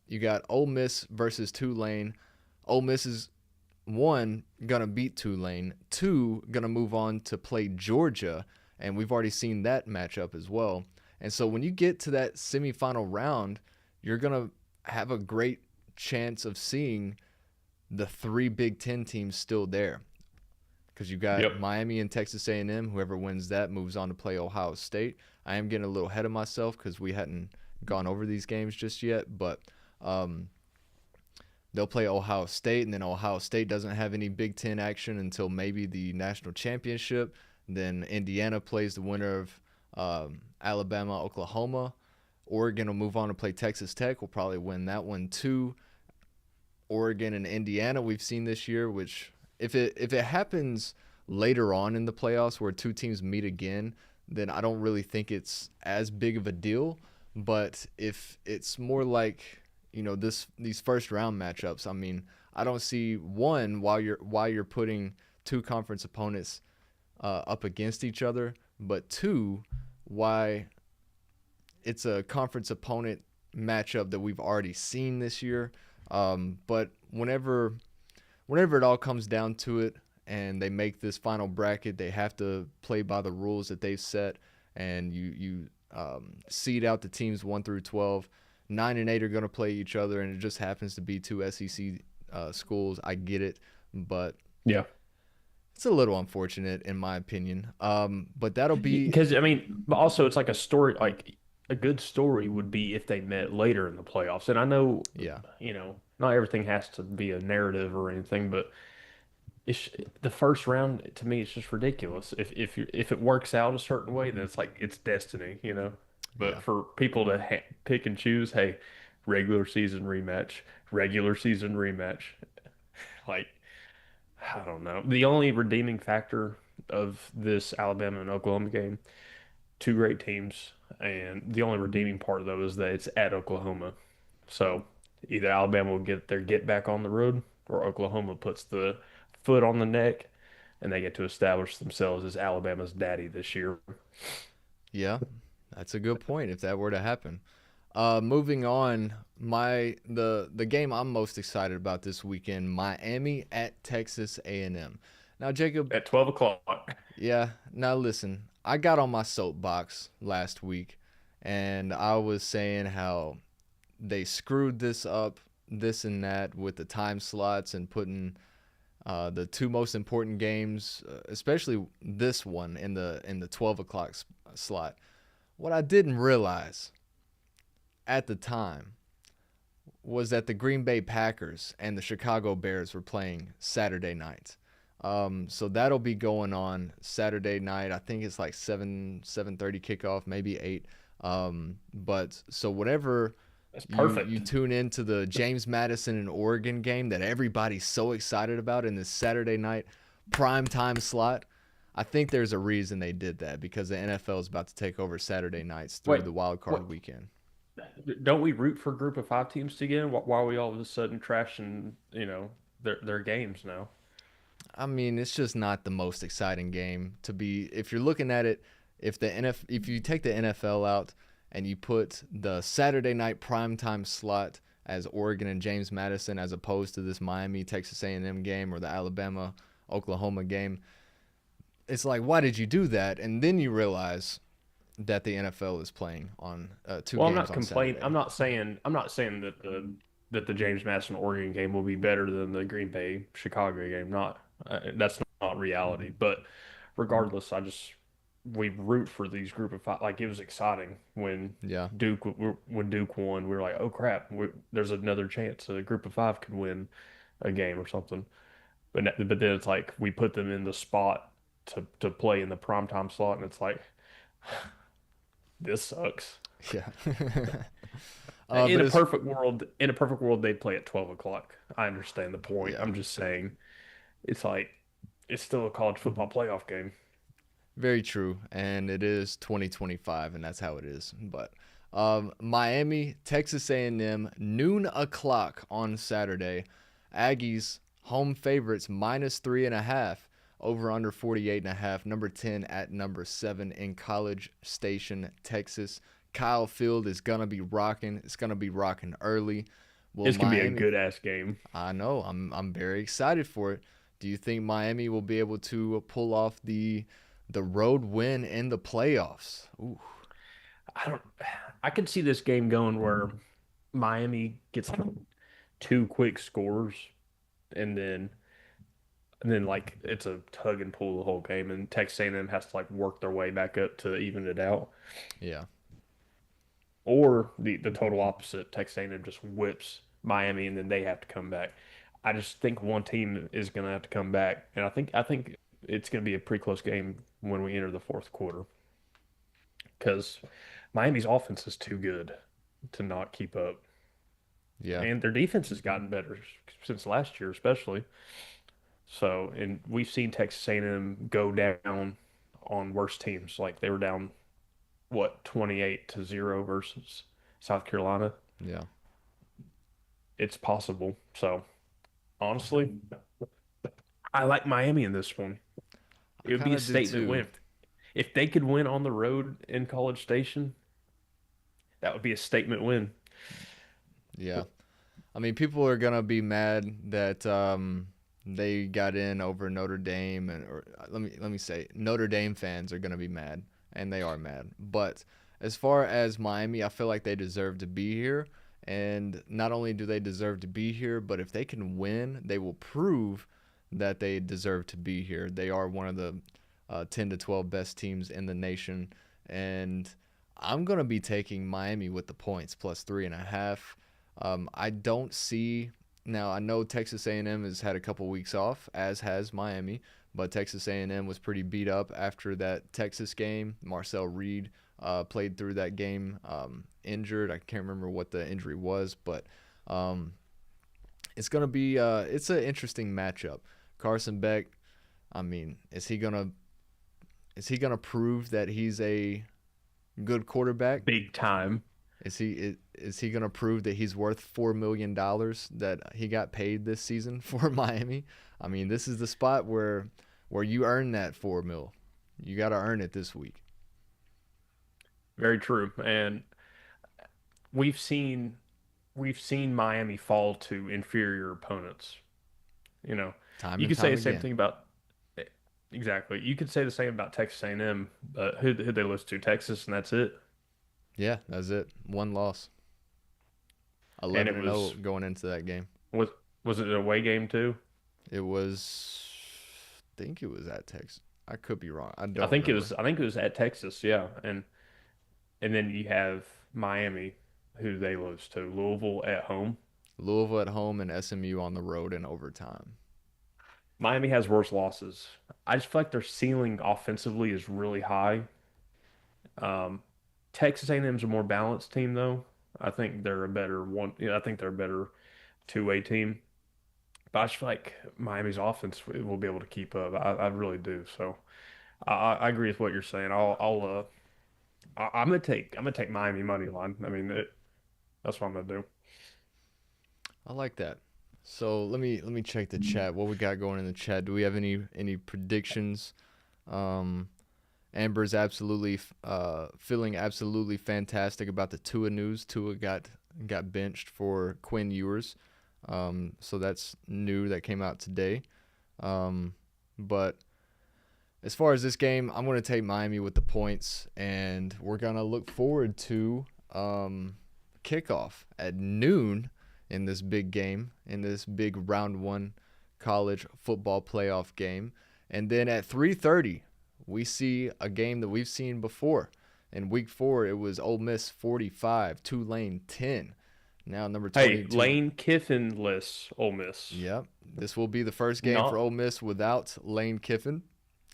[SPEAKER 1] You got Ole Miss versus Tulane. Ole Miss is 1 gonna beat Tulane, 2 gonna move on to play Georgia, and we've already seen that matchup as well. And so when you get to that semifinal round, you're gonna have a great chance of seeing the 3 Big Ten teams still there, because you got
[SPEAKER 2] Yep.
[SPEAKER 1] Miami and Texas A&M. Whoever wins that moves on to play Ohio State. I am getting a little ahead of myself because we hadn't gone over these games just yet, but they'll play Ohio State, and then Ohio State doesn't have any Big Ten action until maybe the national championship. Then Indiana plays the winner of Alabama, Oklahoma. Oregon will move on to play Texas Tech. We'll probably win that one too. Oregon and Indiana we've seen this year, which if it happens later on in the playoffs where 2 teams meet again, then I don't really think it's as big of a deal. But if it's more like, these first round matchups, I mean, I don't see one why you're putting 2 conference opponents up against each other, but 2 why it's a conference opponent matchup that we've already seen this year. But whenever it all comes down to it and they make this final bracket, they have to play by the rules that they've set, and you seed out the teams 1 through 12. 9 and 8 are going to play each other, and it just happens to be 2 SEC schools. I get it, but
[SPEAKER 2] Yeah.
[SPEAKER 1] it's a little unfortunate in my opinion. But that'll be
[SPEAKER 2] Because I mean, but also it's like a story. Like a good story would be if they met later in the playoffs. And I know,
[SPEAKER 1] Yeah.
[SPEAKER 2] not everything has to be a narrative or anything, but it's the first round to me. It's just ridiculous. If it works out a certain way, then it's like it's destiny. But
[SPEAKER 1] Yeah.
[SPEAKER 2] for people to pick and choose, hey, regular season rematch, regular season rematch, like I don't know. The only redeeming factor of this Alabama and Oklahoma game, two great teams, and the only redeeming part of those is that it's at Oklahoma. So either Alabama will get their get back on the road, or Oklahoma puts the foot on the neck, and they get to establish themselves as Alabama's daddy this year.
[SPEAKER 1] Yeah. That's a good point if that were to happen. Moving on, the game I'm most excited about this weekend, Miami at Texas A&M. Now, Jacob,
[SPEAKER 2] At 12 o'clock.
[SPEAKER 1] yeah, now listen, I got on my soapbox last week and I was saying how they screwed this up, this and that with the time slots and putting the two most important games, especially this one in the 12 o'clock slot. What I didn't realize at the time was that the Green Bay Packers and the Chicago Bears were playing Saturday night. So that'll be going on Saturday night. I think it's like 7:30 kickoff, maybe 8. But so whatever
[SPEAKER 2] That's
[SPEAKER 1] you
[SPEAKER 2] perfect.
[SPEAKER 1] tune into the James Madison and Oregon game that everybody's so excited about in this Saturday night prime time slot. I think there's a reason they did that because the NFL is about to take over Saturday nights through
[SPEAKER 2] Wait,
[SPEAKER 1] the wild card
[SPEAKER 2] what?
[SPEAKER 1] weekend.
[SPEAKER 2] Don't we root for group of five teams to get in? Why are we all of a sudden trashing, their games now?
[SPEAKER 1] I mean, it's just not the most exciting game to be. If you're looking at it, if you take the NFL out and you put the Saturday night primetime slot as Oregon and James Madison as opposed to this Miami Texas A&M game or the Alabama Oklahoma game, it's like, why did you do that? And then you realize that the NFL is playing on two
[SPEAKER 2] Well, I'm
[SPEAKER 1] games
[SPEAKER 2] not
[SPEAKER 1] on
[SPEAKER 2] complaining.
[SPEAKER 1] Saturday.
[SPEAKER 2] I'm not saying that the James Madison Oregon game will be better than the Green Bay Chicago game. Not That's not reality. But regardless, we root for these group of five. Like it was exciting when
[SPEAKER 1] Yeah,
[SPEAKER 2] Duke won. We were like, oh crap, there's another chance a group of five could win a game or something. But then it's like we put them in the spot to play in the primetime slot, and it's like this sucks.
[SPEAKER 1] yeah.
[SPEAKER 2] In
[SPEAKER 1] But
[SPEAKER 2] a
[SPEAKER 1] it's
[SPEAKER 2] perfect world, they'd play at 12 o'clock. I understand the point.
[SPEAKER 1] yeah.
[SPEAKER 2] I'm just saying it's like it's still a college football playoff game.
[SPEAKER 1] Very true, and it is 2025, and that's how it is. But Miami, Texas A&M, noon o'clock on Saturday. Aggies home favorites -3.5. Over under 48.5. Number 10 at number 7 in College Station, Texas. Kyle Field is gonna be rocking. It's gonna be rocking early. Will
[SPEAKER 2] This can be a
[SPEAKER 1] Miami?
[SPEAKER 2] good ass game.
[SPEAKER 1] I know. I'm very excited for it. Do you think Miami will be able to pull off the road win in the playoffs? Ooh,
[SPEAKER 2] I don't. I could see this game going where Miami gets two quick scores, and then like it's a tug and pull the whole game, and Texas A&M has to like work their way back up to even it out.
[SPEAKER 1] yeah,
[SPEAKER 2] Or the total opposite. Texas A&M just whips Miami, and then they have to come back. I just think one team is going to have to come back, and I think it's going to be a pretty close game when we enter the fourth quarter because Miami's offense is too good to not keep up,
[SPEAKER 1] yeah,
[SPEAKER 2] and their defense has gotten better since last year, especially. So, and we've seen Texas A&M go down on worse teams, like they were down what 28-0 versus South Carolina.
[SPEAKER 1] yeah.
[SPEAKER 2] It's possible. So honestly, I like Miami in this one.
[SPEAKER 1] I
[SPEAKER 2] It would be
[SPEAKER 1] kind
[SPEAKER 2] a
[SPEAKER 1] of do
[SPEAKER 2] statement
[SPEAKER 1] too.
[SPEAKER 2] win. If they could win on the road in College Station, that would be a statement win.
[SPEAKER 1] Yeah. I mean, people are gonna be mad that they got in over Notre Dame, and or let me say, Notre Dame fans are gonna be mad, and they are mad. But as far as Miami, I feel like they deserve to be here, and not only do they deserve to be here, but if they can win, they will prove that they deserve to be here. They are one of the 10 to 12 best teams in the nation, and I'm going to be taking Miami with the points plus 3.5. I don't see now. I know Texas A&M has had a couple weeks off, as has Miami, but Texas A&M was pretty beat up after that Texas game. Marcel Reed played through that game injured. I can't remember what the injury was, but it's gonna be it's an interesting matchup. Carson Beck, I mean, is he gonna prove that he's a good quarterback?
[SPEAKER 2] Big time.
[SPEAKER 1] Is he going to prove that he's worth $4 million that he got paid this season for Miami? I mean, this is the spot where you earn that $4 million. You got to earn it this week.
[SPEAKER 2] Very true. And we've seen Miami fall to inferior opponents. You know,
[SPEAKER 1] Time
[SPEAKER 2] you
[SPEAKER 1] and
[SPEAKER 2] could say
[SPEAKER 1] time
[SPEAKER 2] the same
[SPEAKER 1] again.
[SPEAKER 2] thing about exactly. You could say the same about Texas A&M, but who they lose to? Texas, and that's it.
[SPEAKER 1] Yeah, that's it. One loss.
[SPEAKER 2] And
[SPEAKER 1] 11
[SPEAKER 2] it
[SPEAKER 1] and 0 going into that game.
[SPEAKER 2] was was it an away game too?
[SPEAKER 1] It was, I think it was at Texas. I could be wrong. I
[SPEAKER 2] I
[SPEAKER 1] don't
[SPEAKER 2] think it
[SPEAKER 1] remember.
[SPEAKER 2] was I think it was at Texas, yeah. And then you have Miami, who they lose to Louisville at home.
[SPEAKER 1] Louisville at home and SMU on the road in overtime.
[SPEAKER 2] Miami has worse losses. I just feel like their ceiling offensively is really high. Um, Texas A&M's a more balanced team, though. I think they're a better one. I think they're a better two-way team. But I just feel like Miami's offense will be able to keep up. I really do. So I agree with what you're saying. I'm gonna take Miami money line. I mean, that's what I'm gonna do.
[SPEAKER 1] I like that. So let me check the chat. What we got going in the chat? Do we have any predictions? Um, Amber's absolutely feeling absolutely fantastic about the Tua news. Tua got benched for Quinn Ewers. So that's new that came out today. But as far as this game, I'm going to take Miami with the points, and we're going to look forward to kickoff at noon in this big game, in this big round one college football playoff game. And then at 3:30, we see a game that we've seen before. In week 4, it was Ole Miss 45, Tulane 10. Now number
[SPEAKER 2] Hey,
[SPEAKER 1] 22.
[SPEAKER 2] Lane Kiffin lists Ole Miss.
[SPEAKER 1] Yep, this will be the first game for
[SPEAKER 2] Not
[SPEAKER 1] Ole Miss without Lane Kiffin,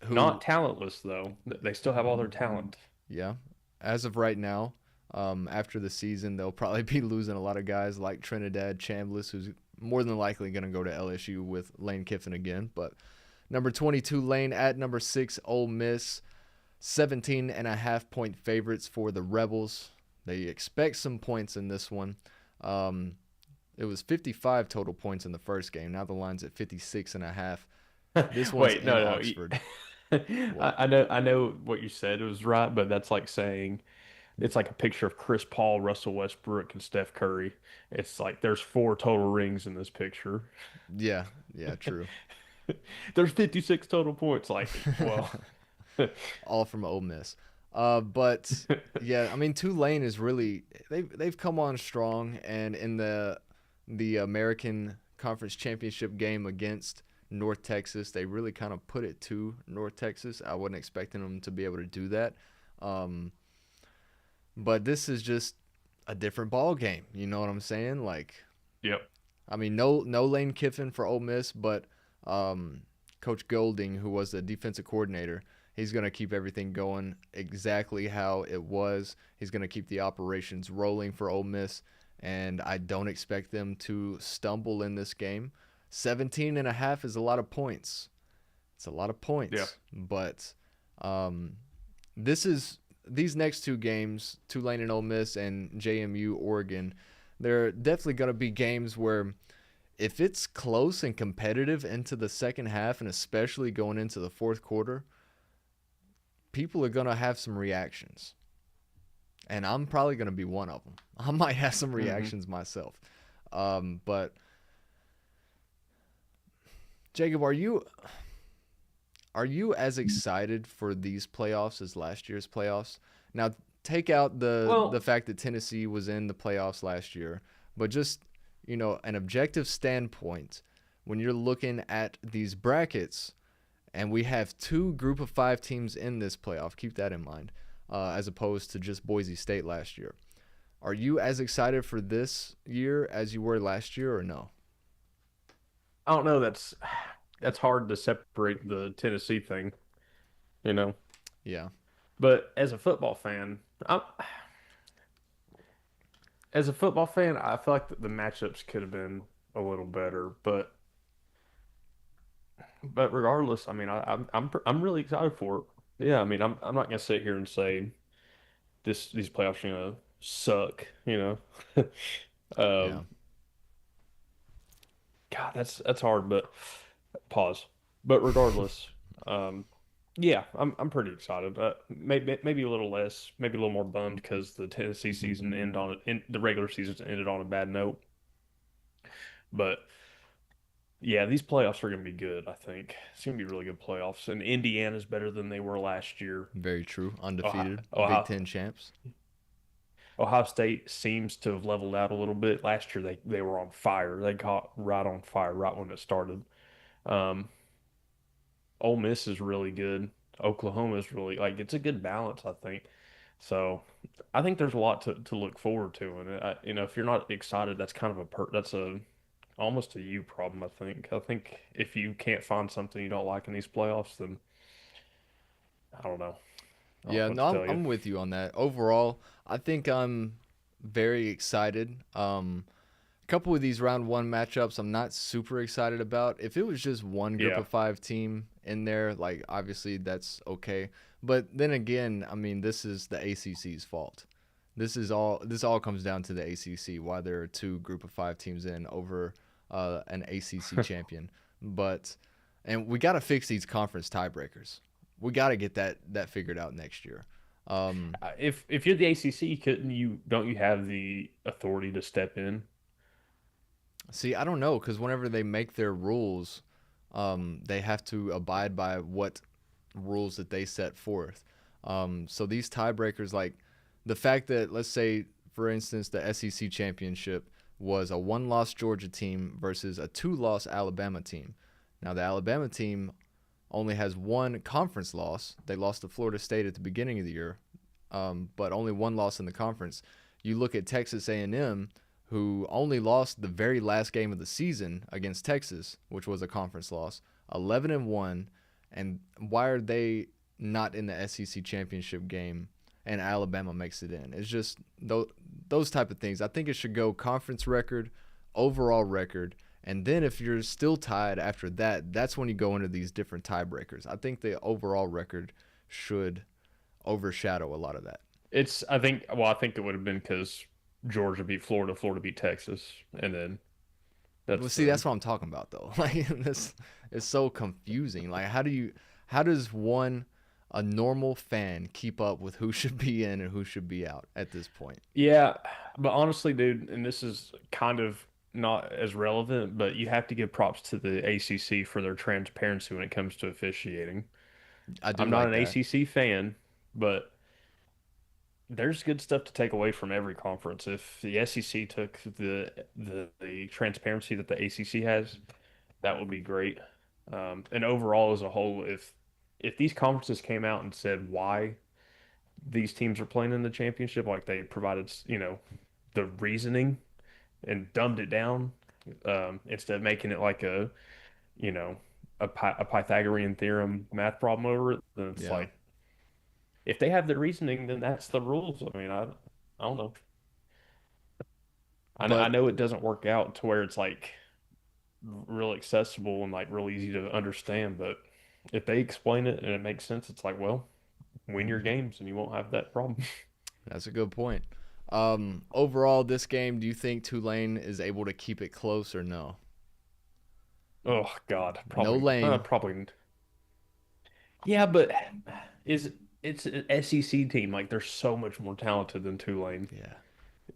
[SPEAKER 2] not
[SPEAKER 1] who,
[SPEAKER 2] talentless though. They still have all their talent.
[SPEAKER 1] yeah, as of right now, after the season, they'll probably be losing a lot of guys like Trinidad Chambliss, who's more than likely going to go to LSU with Lane Kiffin again. But number 22, Lane at number 6, Ole Miss, 17.5-point favorites for the Rebels. They expect some points in this one. It was 55 total points in the first game. Now the line's at 56.5. This one's
[SPEAKER 2] Wait,
[SPEAKER 1] in
[SPEAKER 2] no, no.
[SPEAKER 1] Oxford. What?
[SPEAKER 2] I know what you said was right, but that's like saying it's like a picture of Chris Paul, Russell Westbrook, and Steph Curry. It's like there's 4 total rings in this picture.
[SPEAKER 1] Yeah, yeah, true.
[SPEAKER 2] There's 56 total points. Like, well,
[SPEAKER 1] All from Ole Miss. But yeah, I mean Tulane is really they've come on strong, and in the American Conference Championship game against North Texas, they really kind of put it to North Texas. I wasn't expecting them to be able to do that. But this is just a different ball game. You know what I'm saying? Like,
[SPEAKER 2] yep.
[SPEAKER 1] I mean, no Lane Kiffin for Ole Miss, but Coach Golding, who was the defensive coordinator, he's going to keep everything going exactly how it was. He's going to keep the operations rolling for Ole Miss, and I don't expect them to stumble in this game. 17.5 is a lot of points. It's a lot of points.
[SPEAKER 2] Yeah.
[SPEAKER 1] But these next 2 games, Tulane and Ole Miss and JMU Oregon, they're definitely going to be games where if it's close and competitive into the second half, and especially going into the fourth quarter, people are going to have some reactions. And I'm probably going to be one of them. I might have some reactions myself. But Jacob, are you as excited for these playoffs as last year's playoffs? Now, take out the fact that Tennessee was in the playoffs last year, but just, an objective standpoint, when you're looking at these brackets, and we have 2 group of 5 teams in this playoff, keep that in mind. as opposed to just Boise State last year. Are you as excited for this year as you were last year, or no?
[SPEAKER 2] I don't know. That's hard to separate the Tennessee thing, you know.
[SPEAKER 1] Yeah,
[SPEAKER 2] But as a football fan, I feel like the matchups could have been a little better. But regardless, I mean, I'm really excited for it. Yeah, I mean, I'm not gonna sit here and say these playoffs are gonna suck, you know.
[SPEAKER 1] yeah.
[SPEAKER 2] Um, God, that's hard, but pause. But regardless, um, yeah, I'm pretty excited. Maybe a little less, maybe a little more bummed because the Tennessee season the regular season ended on a bad note. But yeah, these playoffs are gonna be good. I think it's gonna be really good playoffs, and Indiana's better than they were last year.
[SPEAKER 1] Very true.
[SPEAKER 2] Ohio,
[SPEAKER 1] Undefeated Big
[SPEAKER 2] Ohio,
[SPEAKER 1] Ten champs.
[SPEAKER 2] Ohio State seems to have leveled out a little bit. Last year they were on fire. They caught right on fire right when it started. Um, Ole Miss is really good. Oklahoma is really like it's a good balance, I think. So I think there's a lot to look forward to, and if you're not excited, that's kind of that's a almost a you problem. I think if you can't find something you don't like in these playoffs, then I don't know. I don't know
[SPEAKER 1] Yeah,
[SPEAKER 2] what
[SPEAKER 1] no,
[SPEAKER 2] to
[SPEAKER 1] I'm
[SPEAKER 2] tell you.
[SPEAKER 1] I'm with you on that. Overall, I think I'm very excited. A couple of these round one matchups, I'm not super excited about. If it was just one group
[SPEAKER 2] Yeah,
[SPEAKER 1] of five team in there, like obviously that's okay. But then again, I mean, this is the ACC's fault. This all comes down to the ACC. Why there are two group of five teams in over an ACC champion. But and we got to fix these conference tiebreakers. We got to get that figured out next year. Um,
[SPEAKER 2] if you're the ACC, couldn't you don't you have the authority to step in?
[SPEAKER 1] See, I don't know because whenever they make their rules, they have to abide by what rules that they set forth. So these tiebreakers, like the fact that, let's say, for instance, the SEC championship was a one-loss Georgia team versus a two-loss Alabama team. Now the Alabama team only has one conference loss. They lost to Florida State at the beginning of the year, but only one loss in the conference. You look at Texas A&M, who only lost the very last game of the season against Texas, which was a conference loss, 11-1, and why are they not in the SEC championship game? And Alabama makes it in. It's just those type of things. I think it should go conference record, overall record, and then if you're still tied after that, that's when you go into these different tiebreakers. I think the overall record should overshadow a lot of that.
[SPEAKER 2] I think it would have been because Georgia beat Florida, Florida beat Texas, and then
[SPEAKER 1] Well,
[SPEAKER 2] that's
[SPEAKER 1] see,
[SPEAKER 2] the
[SPEAKER 1] that's what I'm talking about though. Like this is so confusing. Like how does a normal fan keep up with who should be in and who should be out at this point?
[SPEAKER 2] yeah. But honestly, dude, and this is kind of not as relevant, but you have to give props to the ACC for their transparency when it comes to officiating.
[SPEAKER 1] I do
[SPEAKER 2] I'm not
[SPEAKER 1] like
[SPEAKER 2] an
[SPEAKER 1] that.
[SPEAKER 2] ACC fan, but there's good stuff to take away from every conference. If the SEC took the transparency that the ACC has, that would be great. And overall, as a whole, if these conferences came out and said why these teams are playing in the championship, like they provided, the reasoning and dumbed it down, instead of making it like you know, a Pythagorean theorem math problem over it, then it's
[SPEAKER 1] Yeah.
[SPEAKER 2] like if they have the reasoning, then that's the rules. I mean, I don't know. I
[SPEAKER 1] But
[SPEAKER 2] know it doesn't work out to where it's like real accessible and like real easy to understand, but if they explain it and it makes sense, it's like, well, win your games and you won't have that problem.
[SPEAKER 1] that's a good point. Overall, this game, do you think Tulane is able to keep it close or no?
[SPEAKER 2] Oh God,
[SPEAKER 1] No Lane.
[SPEAKER 2] probably. Yeah, but is it's an SEC team. Like they're so much more talented than Tulane.
[SPEAKER 1] Yeah.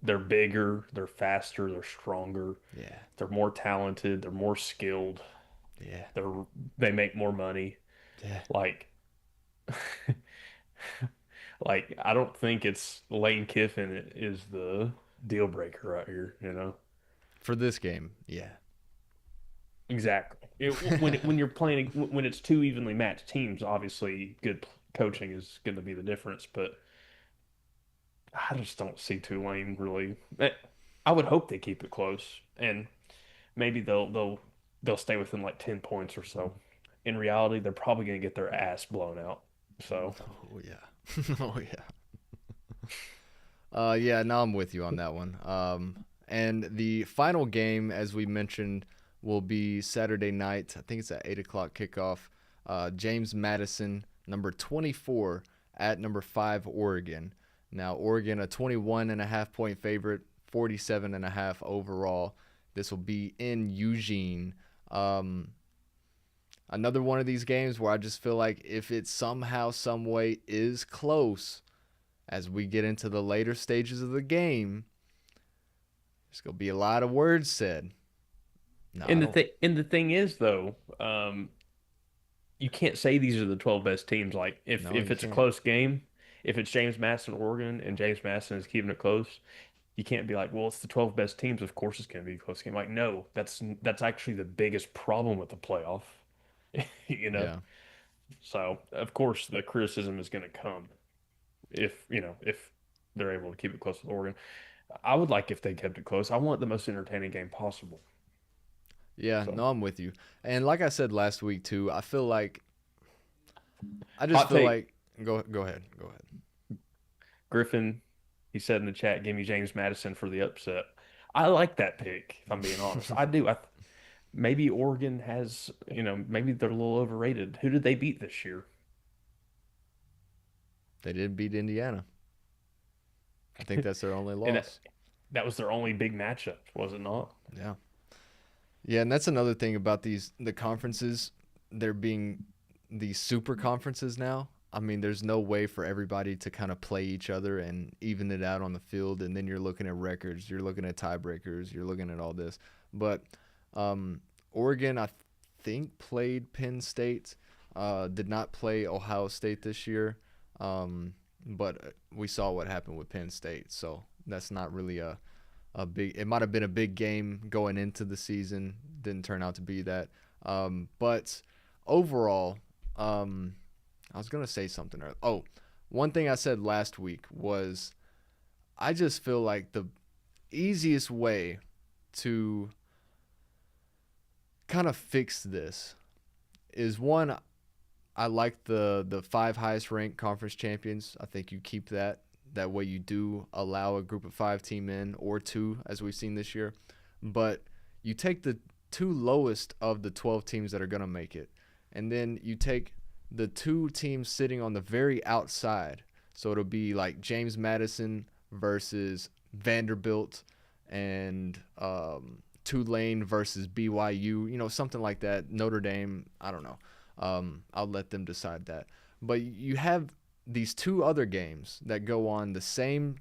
[SPEAKER 2] They're bigger, they're faster, they're stronger,
[SPEAKER 1] Yeah.
[SPEAKER 2] they're more talented, they're more skilled,
[SPEAKER 1] Yeah.
[SPEAKER 2] they're they make more money.
[SPEAKER 1] Yeah.
[SPEAKER 2] Like like I don't think it's Lane Kiffin is the deal breaker right here, you know?
[SPEAKER 1] For this game, yeah.
[SPEAKER 2] Exactly. When you're playing when it's two evenly matched teams, obviously good coaching is going to be the difference, but I just don't see Tulane really. I would hope they keep it close, and maybe they'll stay within like 10 points or so. In reality, they're probably going to get their ass blown out. So,
[SPEAKER 1] Oh yeah. Oh yeah. Yeah, now I'm with you on that one. And the final game, as we mentioned, will be Saturday night. I think it's at 8 o'clock kickoff. James Madison, number 24, at number 5 Oregon. Now Oregon, a 21.5 point favorite, 47.5 overall. This will be in Eugene. Another one of these games where I just feel like if it somehow, some way is close, as we get into the later stages of the game, there's gonna be a lot of words said. No, I don't.
[SPEAKER 2] and the thing is though, you can't say these are the 12 best teams. Like
[SPEAKER 1] No,
[SPEAKER 2] if
[SPEAKER 1] you
[SPEAKER 2] it's a
[SPEAKER 1] can't.
[SPEAKER 2] close game, if it's James Madison, Oregon, and James Madison is keeping it close, you can't be like, well, it's the 12 best teams. Of course, it's going to be a close game. Like, no, that's actually the biggest problem with the playoff, you know.
[SPEAKER 1] Yeah,
[SPEAKER 2] So of course, the criticism is going to come if they're able to keep it close with Oregon. I would like if they kept it close. I want the most entertaining game possible.
[SPEAKER 1] yeah.
[SPEAKER 2] So
[SPEAKER 1] No, I'm with you. And like I said last week too, I just
[SPEAKER 2] hot
[SPEAKER 1] feel
[SPEAKER 2] take,
[SPEAKER 1] like go ahead, go ahead.
[SPEAKER 2] Griffin. He said in the chat, "Give me James Madison for the upset." I like that pick. If I'm being honest, I do. Maybe Oregon has, maybe they're a little overrated. Who did they beat this year?
[SPEAKER 1] They did beat Indiana. I think that's their only
[SPEAKER 2] And
[SPEAKER 1] loss.
[SPEAKER 2] that was their only big matchup, was it not?
[SPEAKER 1] Yeah, yeah. And that's another thing about the conferences. They're being these super conferences now. I mean, there's no way for everybody to kind of play each other and even it out on the field. And then you're looking at records, you're looking at tiebreakers, you're looking at all this. But Oregon, I think, played Penn State. Did not play Ohio State this year. But we saw what happened with Penn State. So that's not really a big. It might have been a big game going into the season. Didn't turn out to be that. But overall, I was gonna say something. Oh, one thing I said last week was I just feel like the easiest way to kind of fix this is one. I like the 5 highest ranked conference champions. I think you keep that. That way you do allow a group of 5 team in or 2, as we've seen this year. But you take the 2 lowest of the 12 teams that are gonna make it, and then you take the 2 teams sitting on the very outside. So it'll be like James Madison versus Vanderbilt and Tulane versus BYU, something like that. Notre Dame, I don't know. I'll let them decide that. But you have these 2 other games that go on the same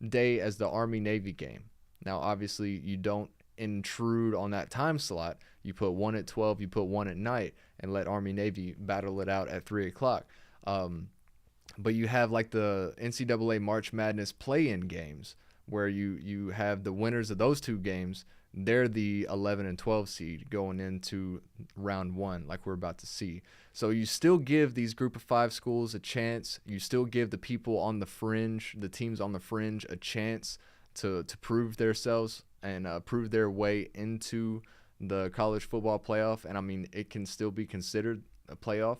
[SPEAKER 1] day as the Army-Navy game. Now, obviously, you don't intrude on that time slot. You put one at 12, you put one at night, and let Army-Navy battle it out at 3 o'clock. But you have like the NCAA March Madness play-in games where you have the winners of those 2 games. They're the 11 and 12 seed going into round 1, like we're about to see. So you still give these group of 5 schools a chance. You still give the people on the fringe, the teams on the fringe, a chance to prove themselves and prove their way into the college football playoff. And I mean, it can still be considered a playoff,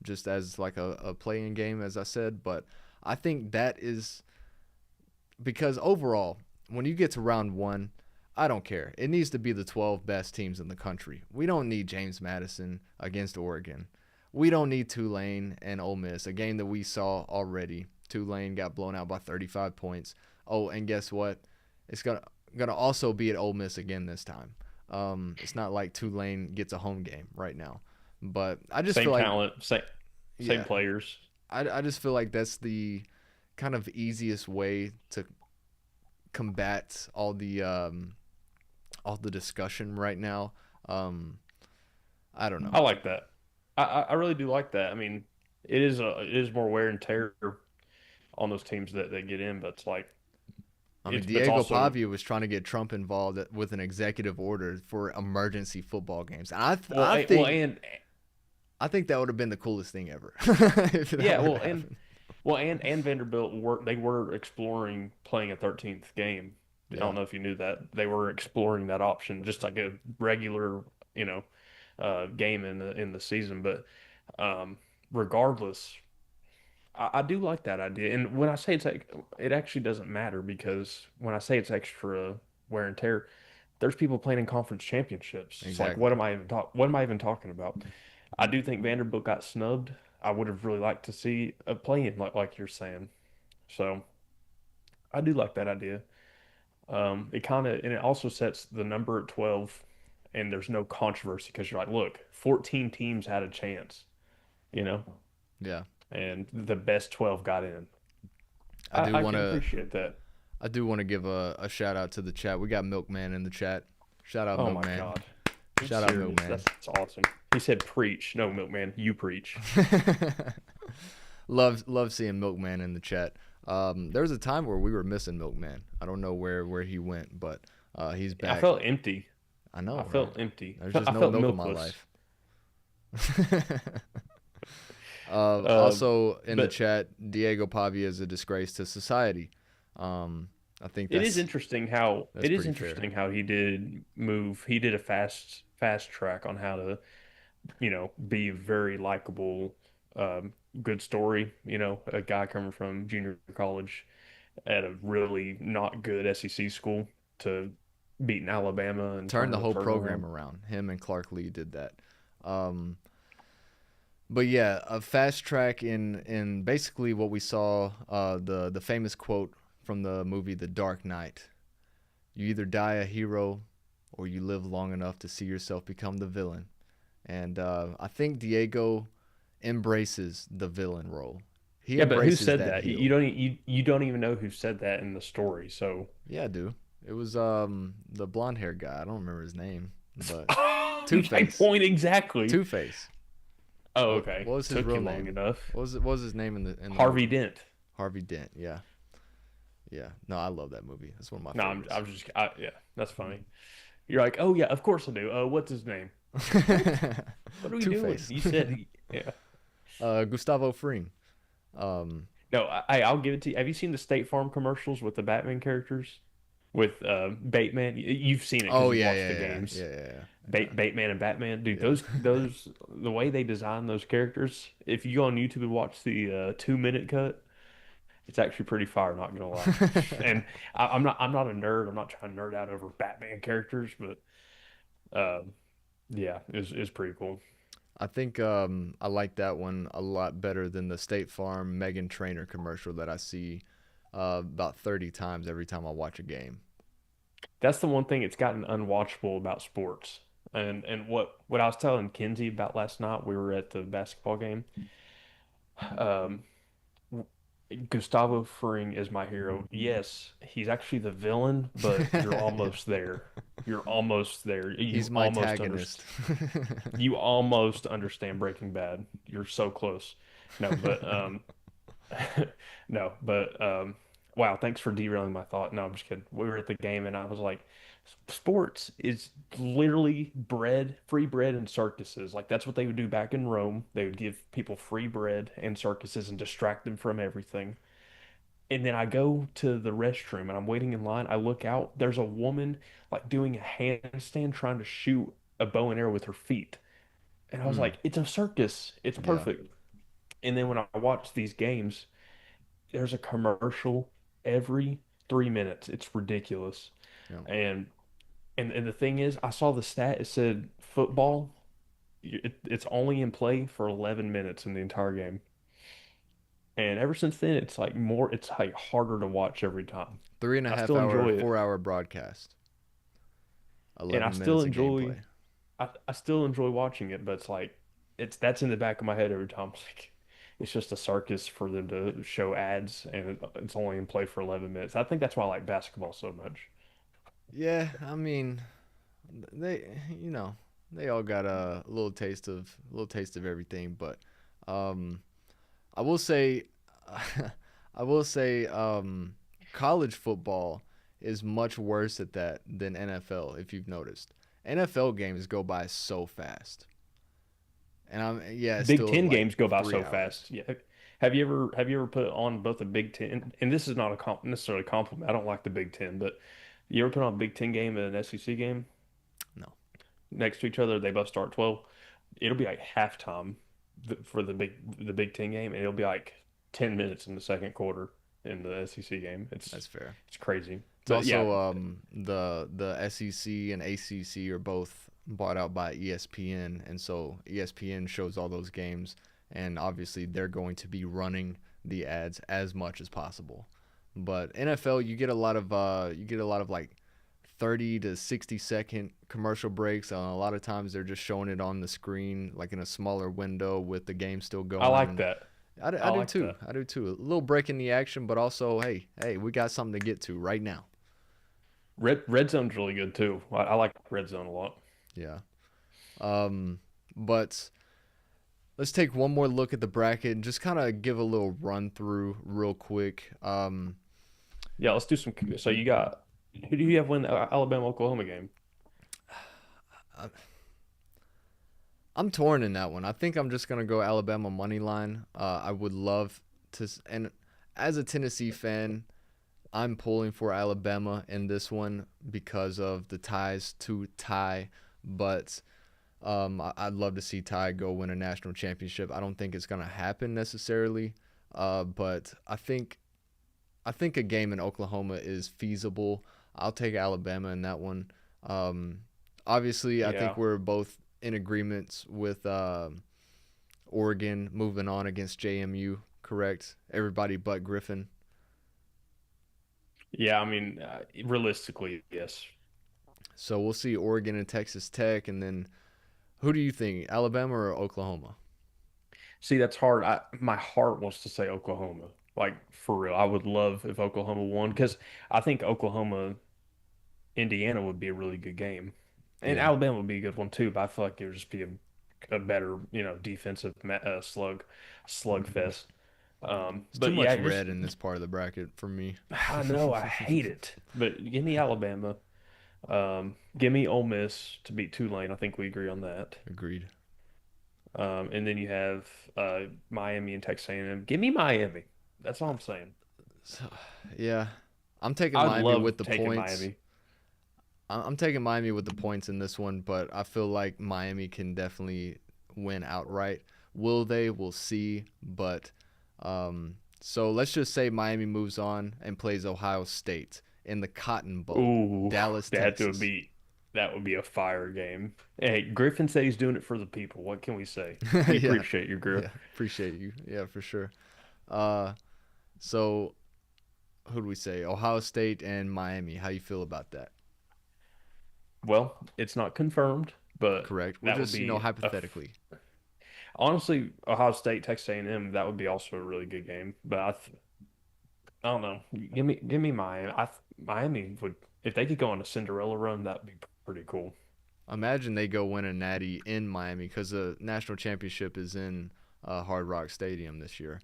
[SPEAKER 1] just as like a play-in game, as I said. But I think that is because overall, when you get to round 1, I don't care. It needs to be the 12 best teams in the country. We don't need James Madison against Oregon. We don't need Tulane and Ole Miss, a game that we saw already. Tulane got blown out by 35 points. Oh, and guess what? It's gonna also be at Ole Miss again this time. It's not like Tulane gets a home game right now. But I just
[SPEAKER 2] Same
[SPEAKER 1] feel like,
[SPEAKER 2] talent, same
[SPEAKER 1] yeah,
[SPEAKER 2] players.
[SPEAKER 1] I just feel like that's the kind of easiest way to combat all the discussion right now. I don't know.
[SPEAKER 2] I like that. I really do like that. I mean, it is more wear and tear on those teams that get in, but it's like
[SPEAKER 1] I mean,
[SPEAKER 2] it's
[SPEAKER 1] Diego
[SPEAKER 2] also
[SPEAKER 1] Pavia was trying to get Trump involved with an executive order for emergency football games, and
[SPEAKER 2] well, well, and
[SPEAKER 1] I think that would have been the coolest thing ever if that
[SPEAKER 2] yeah,
[SPEAKER 1] would
[SPEAKER 2] well,
[SPEAKER 1] have happened.
[SPEAKER 2] Well, and Vanderbilt were exploring playing a 13th game. I
[SPEAKER 1] Yeah,
[SPEAKER 2] don't know if you knew that. They were exploring that option, just like a regular, you know, game in the season. But um, regardless, I do like that idea. And when I say it's like, it actually doesn't matter because when I say it's extra wear and tear, there's people playing in conference championships. It's like,
[SPEAKER 1] exactly.
[SPEAKER 2] what am I even talking about? I do think Vanderbilt got snubbed. I would have really liked to see a play-in like you're saying. So I do like that idea. And it also sets the number at 12, and there's no controversy because you're like, look, 14 teams had a chance, you know,
[SPEAKER 1] Yeah,
[SPEAKER 2] and the best 12 got in.
[SPEAKER 1] I do
[SPEAKER 2] I
[SPEAKER 1] want
[SPEAKER 2] can
[SPEAKER 1] to.
[SPEAKER 2] appreciate that.
[SPEAKER 1] I do want to give a shout out to the chat. We got Milkman in the chat. Shout out
[SPEAKER 2] Oh my
[SPEAKER 1] Milkman.
[SPEAKER 2] God. He's
[SPEAKER 1] Shout out
[SPEAKER 2] serious.
[SPEAKER 1] Milkman.
[SPEAKER 2] That's awesome. He said preach. No, Milkman, you preach.
[SPEAKER 1] love seeing Milkman in the chat. There was a time where we were missing Milkman. I don't know where he went, but he's
[SPEAKER 2] I
[SPEAKER 1] back.
[SPEAKER 2] felt empty.
[SPEAKER 1] I know,
[SPEAKER 2] I
[SPEAKER 1] right?
[SPEAKER 2] felt empty.
[SPEAKER 1] There's just
[SPEAKER 2] I
[SPEAKER 1] no
[SPEAKER 2] felt
[SPEAKER 1] milk in my
[SPEAKER 2] milkless.
[SPEAKER 1] life.
[SPEAKER 2] Um,
[SPEAKER 1] Also in the
[SPEAKER 2] but
[SPEAKER 1] chat, Diego Pavia is a disgrace to society. I think
[SPEAKER 2] it is
[SPEAKER 1] that's pretty fair.
[SPEAKER 2] interesting how he did move. He did a fast track on how to, be very likable, good story. A guy coming from junior college at a really not good SEC school to beating Alabama and
[SPEAKER 1] Turned
[SPEAKER 2] turning
[SPEAKER 1] the
[SPEAKER 2] the
[SPEAKER 1] whole
[SPEAKER 2] program
[SPEAKER 1] program
[SPEAKER 2] around.
[SPEAKER 1] around. Him and Clark Lee did that. Um, but yeah, a fast track in basically what we saw. The famous quote from the movie The Dark Knight: "You either die a hero, or you live long enough to see yourself become the villain." And I think Diego embraces the villain role. He
[SPEAKER 2] Yeah, but who
[SPEAKER 1] embraces
[SPEAKER 2] said
[SPEAKER 1] that
[SPEAKER 2] that?
[SPEAKER 1] heel.
[SPEAKER 2] You don't even know who said that in the story. So
[SPEAKER 1] Yeah, dude. It was the blonde hair guy. I don't remember his name, but Two
[SPEAKER 2] my
[SPEAKER 1] Face.
[SPEAKER 2] point exactly.
[SPEAKER 1] Two Face.
[SPEAKER 2] Oh,
[SPEAKER 1] What
[SPEAKER 2] okay.
[SPEAKER 1] was his
[SPEAKER 2] Took
[SPEAKER 1] real
[SPEAKER 2] you long
[SPEAKER 1] name?
[SPEAKER 2] enough.
[SPEAKER 1] What was his name in the
[SPEAKER 2] Harvey
[SPEAKER 1] movie?
[SPEAKER 2] Dent.
[SPEAKER 1] Harvey Dent. Yeah, yeah. No, I love that movie. That's one of my
[SPEAKER 2] No,
[SPEAKER 1] favorites.
[SPEAKER 2] yeah, that's funny. You're like, oh yeah, of course I do. What's his name? Like, what? What are we
[SPEAKER 1] Two
[SPEAKER 2] doing?
[SPEAKER 1] Face.
[SPEAKER 2] You said, yeah.
[SPEAKER 1] Gustavo Fring. Um,
[SPEAKER 2] No, I'll give it to you. Have you seen the State Farm commercials with the Batman characters? With Bateman? You've seen it because
[SPEAKER 1] oh
[SPEAKER 2] you've
[SPEAKER 1] yeah,
[SPEAKER 2] watched the
[SPEAKER 1] yeah, yeah,
[SPEAKER 2] games.
[SPEAKER 1] yeah, yeah, yeah.
[SPEAKER 2] Bateman and Batman, dude.
[SPEAKER 1] Yeah.
[SPEAKER 2] The way they design those characters. If you go on YouTube and watch the 2 minute cut, it's actually pretty fire. Not gonna lie. And I'm not a nerd. I'm not trying to nerd out over Batman characters, but um, yeah, it's pretty cool.
[SPEAKER 1] I think I like that one a lot better than the State Farm Megan Trainor commercial that I see about 30 times every time I watch a game.
[SPEAKER 2] That's the one thing it's gotten unwatchable about sports. And what I was telling Kinsey about last night, we were at the basketball game. Um, Gustavo Fring is my hero. Yes, he's actually the villain, but you're
[SPEAKER 1] Yeah.
[SPEAKER 2] almost there. You're almost there.
[SPEAKER 1] He's my antagonist.
[SPEAKER 2] You almost understand Breaking Bad. You're so close. No, but no, but wow, thanks for derailing my thought. No, I'm just kidding. We were at the game and I was like, sports is literally free bread and circuses. Like that's what they would do back in Rome. They would give people free bread and circuses and distract them from everything. And then I go to the restroom and I'm waiting in line. I look out, there's a woman like doing a handstand trying to shoot a bow and arrow with her feet. And I was
[SPEAKER 1] Mm,
[SPEAKER 2] like, it's a circus. It's
[SPEAKER 1] yeah,
[SPEAKER 2] perfect. And then when I watch these games, there's a commercial every 3 minutes. It's ridiculous.
[SPEAKER 1] yeah.
[SPEAKER 2] And and the thing is, I saw the stat. It said football. It's only in play for 11 minutes in the entire game. And ever since then, it's like more. It's like harder to watch every time.
[SPEAKER 1] Three and a
[SPEAKER 2] I
[SPEAKER 1] half
[SPEAKER 2] still
[SPEAKER 1] hour,
[SPEAKER 2] enjoy it,
[SPEAKER 1] 4 hour broadcast.
[SPEAKER 2] and
[SPEAKER 1] 11 minutes of gameplay.
[SPEAKER 2] I still enjoy watching it. But it's like that's in the back of my head every time. It's like it's just a circus for them to show ads, and it's only in play for 11 minutes. I think that's why I like basketball so much.
[SPEAKER 1] Yeah, I mean, they, they all got a little taste of everything, but um, I will say, I will say, college football is much worse at that than NFL. If you've noticed, NFL games go by so fast, and yeah, it's
[SPEAKER 2] Big
[SPEAKER 1] still
[SPEAKER 2] Ten
[SPEAKER 1] like
[SPEAKER 2] games go by so
[SPEAKER 1] 3 hours.
[SPEAKER 2] fast. Yeah. Have you ever put on both the Big Ten, and this is not a necessarily a compliment. I don't like the Big Ten, but you ever put on a Big Ten game and an SEC game
[SPEAKER 1] No.
[SPEAKER 2] next to each other? They both start 12. It'll be like halftime for the Big Ten game, and it'll be like 10 minutes in the second quarter in the SEC game.
[SPEAKER 1] That's fair.
[SPEAKER 2] It's crazy.
[SPEAKER 1] It's
[SPEAKER 2] But yeah,
[SPEAKER 1] also the SEC and ACC are both bought out by ESPN, and so ESPN shows all those games, and obviously they're going to be running the ads as much as possible. But NFL, you get a lot of like 30 to 60-second commercial breaks. A lot of times they're just showing it on the screen, like in a smaller window with the game still going.
[SPEAKER 2] I like
[SPEAKER 1] And
[SPEAKER 2] that.
[SPEAKER 1] I
[SPEAKER 2] I
[SPEAKER 1] do
[SPEAKER 2] like
[SPEAKER 1] too.
[SPEAKER 2] that.
[SPEAKER 1] I do too. A little break in the action, but also, hey, we got something to get to right now.
[SPEAKER 2] Red Zone's really good too. I like Red Zone a lot.
[SPEAKER 1] Yeah. But let's take one more look at the bracket and just kind of give a little run through real quick.
[SPEAKER 2] Yeah, let's do some. So you got who do you have win the Alabama Oklahoma game?
[SPEAKER 1] I'm torn in that one. I think I'm just gonna go Alabama money line. I would love to, and as a Tennessee fan, I'm pulling for Alabama in this one because of the ties to Ty. But I'd love to see Ty go win a national championship. I don't think it's gonna happen necessarily, but I think a game in Oklahoma is feasible. I'll take Alabama in that one. Um, Obviously, I
[SPEAKER 2] Yeah,
[SPEAKER 1] think we're both in agreement with Oregon moving on against JMU, correct? Everybody but Griffin.
[SPEAKER 2] yeah. I mean, realistically, yes.
[SPEAKER 1] So we'll see Oregon and Texas Tech. And then who do you think, Alabama or Oklahoma?
[SPEAKER 2] See, that's hard. My heart wants to say Oklahoma. Like for real, I would love if Oklahoma won because I think Oklahoma Indiana would be a really good game, and
[SPEAKER 1] Yeah,
[SPEAKER 2] Alabama would be a good one too. But I feel like it would just be a better, defensive slugfest.
[SPEAKER 1] it's too
[SPEAKER 2] But yeah,
[SPEAKER 1] much
[SPEAKER 2] here's
[SPEAKER 1] red in this part of the bracket for me.
[SPEAKER 2] I know I hate it, but give me Alabama. Give me Ole Miss to beat Tulane. I think we agree on that.
[SPEAKER 1] Agreed.
[SPEAKER 2] And then you have Miami and Texas A&M. Give me Miami. That's all I'm saying.
[SPEAKER 1] So, yeah, I'm taking
[SPEAKER 2] I would
[SPEAKER 1] Miami
[SPEAKER 2] love
[SPEAKER 1] with the
[SPEAKER 2] taking
[SPEAKER 1] points.
[SPEAKER 2] Miami.
[SPEAKER 1] I'm taking Miami with the points in this one, but I feel like Miami can definitely win outright. Will they? We'll see. But so let's just say Miami moves on and plays Ohio State in the Cotton Bowl,
[SPEAKER 2] Ooh,
[SPEAKER 1] Dallas,
[SPEAKER 2] that would
[SPEAKER 1] Texas.
[SPEAKER 2] be that would be a fire game. Hey, Griffin said he's doing it for the people. What can we say? We
[SPEAKER 1] Yeah,
[SPEAKER 2] appreciate you, Griff.
[SPEAKER 1] yeah, appreciate you. Yeah, for sure. Uh, so who do we say? Ohio State and Miami. How you feel about that?
[SPEAKER 2] Well, it's not confirmed, but
[SPEAKER 1] Correct. We're
[SPEAKER 2] that would
[SPEAKER 1] just
[SPEAKER 2] be
[SPEAKER 1] hypothetically.
[SPEAKER 2] honestly Ohio State, Texas A&M. That would be also a really good game. But I don't know. Give me Miami. Miami would if they could go on a Cinderella run, that'd be pretty cool.
[SPEAKER 1] Imagine they go win a natty in Miami because the national championship is in Hard Rock Stadium this year.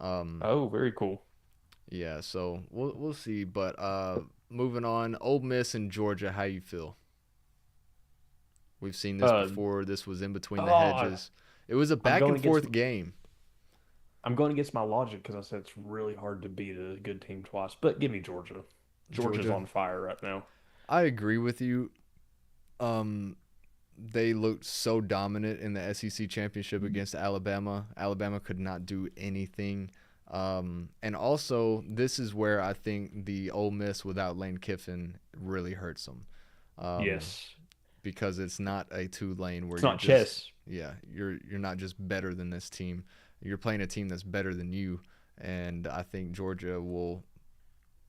[SPEAKER 1] Um,
[SPEAKER 2] Oh, very cool.
[SPEAKER 1] yeah, so we'll see. But moving on, Ole Miss and Georgia, how you feel? We've seen this
[SPEAKER 2] Uh,
[SPEAKER 1] before. This was in between the
[SPEAKER 2] oh,
[SPEAKER 1] hedges. It was a
[SPEAKER 2] I'm
[SPEAKER 1] back
[SPEAKER 2] going
[SPEAKER 1] and
[SPEAKER 2] against
[SPEAKER 1] forth game.
[SPEAKER 2] I'm going against my logic because I said it's really hard to beat a good team twice. But give me Georgia. Georgia's
[SPEAKER 1] Georgia,
[SPEAKER 2] on fire right now.
[SPEAKER 1] I agree with you. Um, they looked so dominant in the SEC championship against Alabama. Alabama could not do anything. And also, this is where I think the Ole Miss without Lane Kiffin really hurts them. Um,
[SPEAKER 2] Yes.
[SPEAKER 1] because it's not a two lane where
[SPEAKER 2] It's
[SPEAKER 1] you're
[SPEAKER 2] not
[SPEAKER 1] just
[SPEAKER 2] chess.
[SPEAKER 1] you're not just better than this team. You're playing a team that's better than you, and I think Georgia will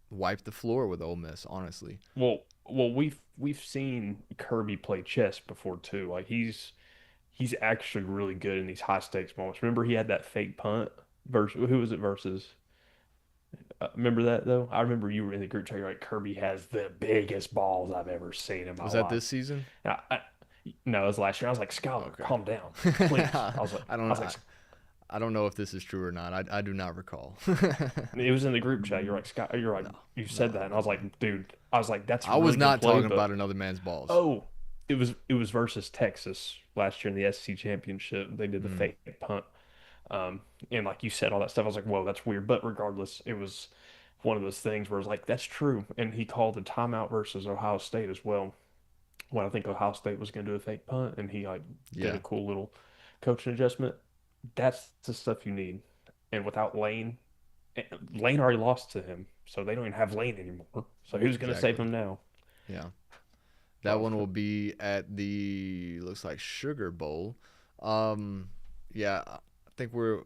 [SPEAKER 1] wipe the floor with Ole Miss. Honestly,
[SPEAKER 2] Well, we've seen Kirby play chess before too. Like he's actually really good in these high stakes moments. Remember he had that fake punt versus who was it versus? Remember that though? I remember you were in the group chat. You're like Kirby has the biggest balls I've ever seen in my
[SPEAKER 1] was that
[SPEAKER 2] life.
[SPEAKER 1] this season?
[SPEAKER 2] And no, it was last year. I was like, Skylar,
[SPEAKER 1] Okay.
[SPEAKER 2] calm down, please.
[SPEAKER 1] I
[SPEAKER 2] I
[SPEAKER 1] don't
[SPEAKER 2] was like,
[SPEAKER 1] I don't know if this is true or not. I do not recall.
[SPEAKER 2] it was in the group chat. You're like, Scott, you're like,
[SPEAKER 1] No,
[SPEAKER 2] you
[SPEAKER 1] no,
[SPEAKER 2] said that, and I
[SPEAKER 1] no,
[SPEAKER 2] was
[SPEAKER 1] no.
[SPEAKER 2] like, dude, I was like, that's a
[SPEAKER 1] I was
[SPEAKER 2] really good
[SPEAKER 1] not
[SPEAKER 2] play,
[SPEAKER 1] talking
[SPEAKER 2] but
[SPEAKER 1] about another man's balls.
[SPEAKER 2] oh, it was versus Texas last year in the SEC championship. They did the
[SPEAKER 1] Mm,
[SPEAKER 2] fake punt. And like you said, all that stuff, I was like, whoa, that's weird. But regardless, it was one of those things where it's like, that's true. And he called the timeout versus Ohio State as well. When I think Ohio State was going to do a fake punt, and he like did
[SPEAKER 1] Yeah,
[SPEAKER 2] a cool little coaching adjustment. That's the stuff you need. And without Lane, Lane already lost to him, so they don't even have Lane anymore. So who's going to save
[SPEAKER 1] exactly.
[SPEAKER 2] him now?
[SPEAKER 1] Yeah. That
[SPEAKER 2] Oh,
[SPEAKER 1] one will be at the looks like Sugar Bowl. Um, yeah, I think we're.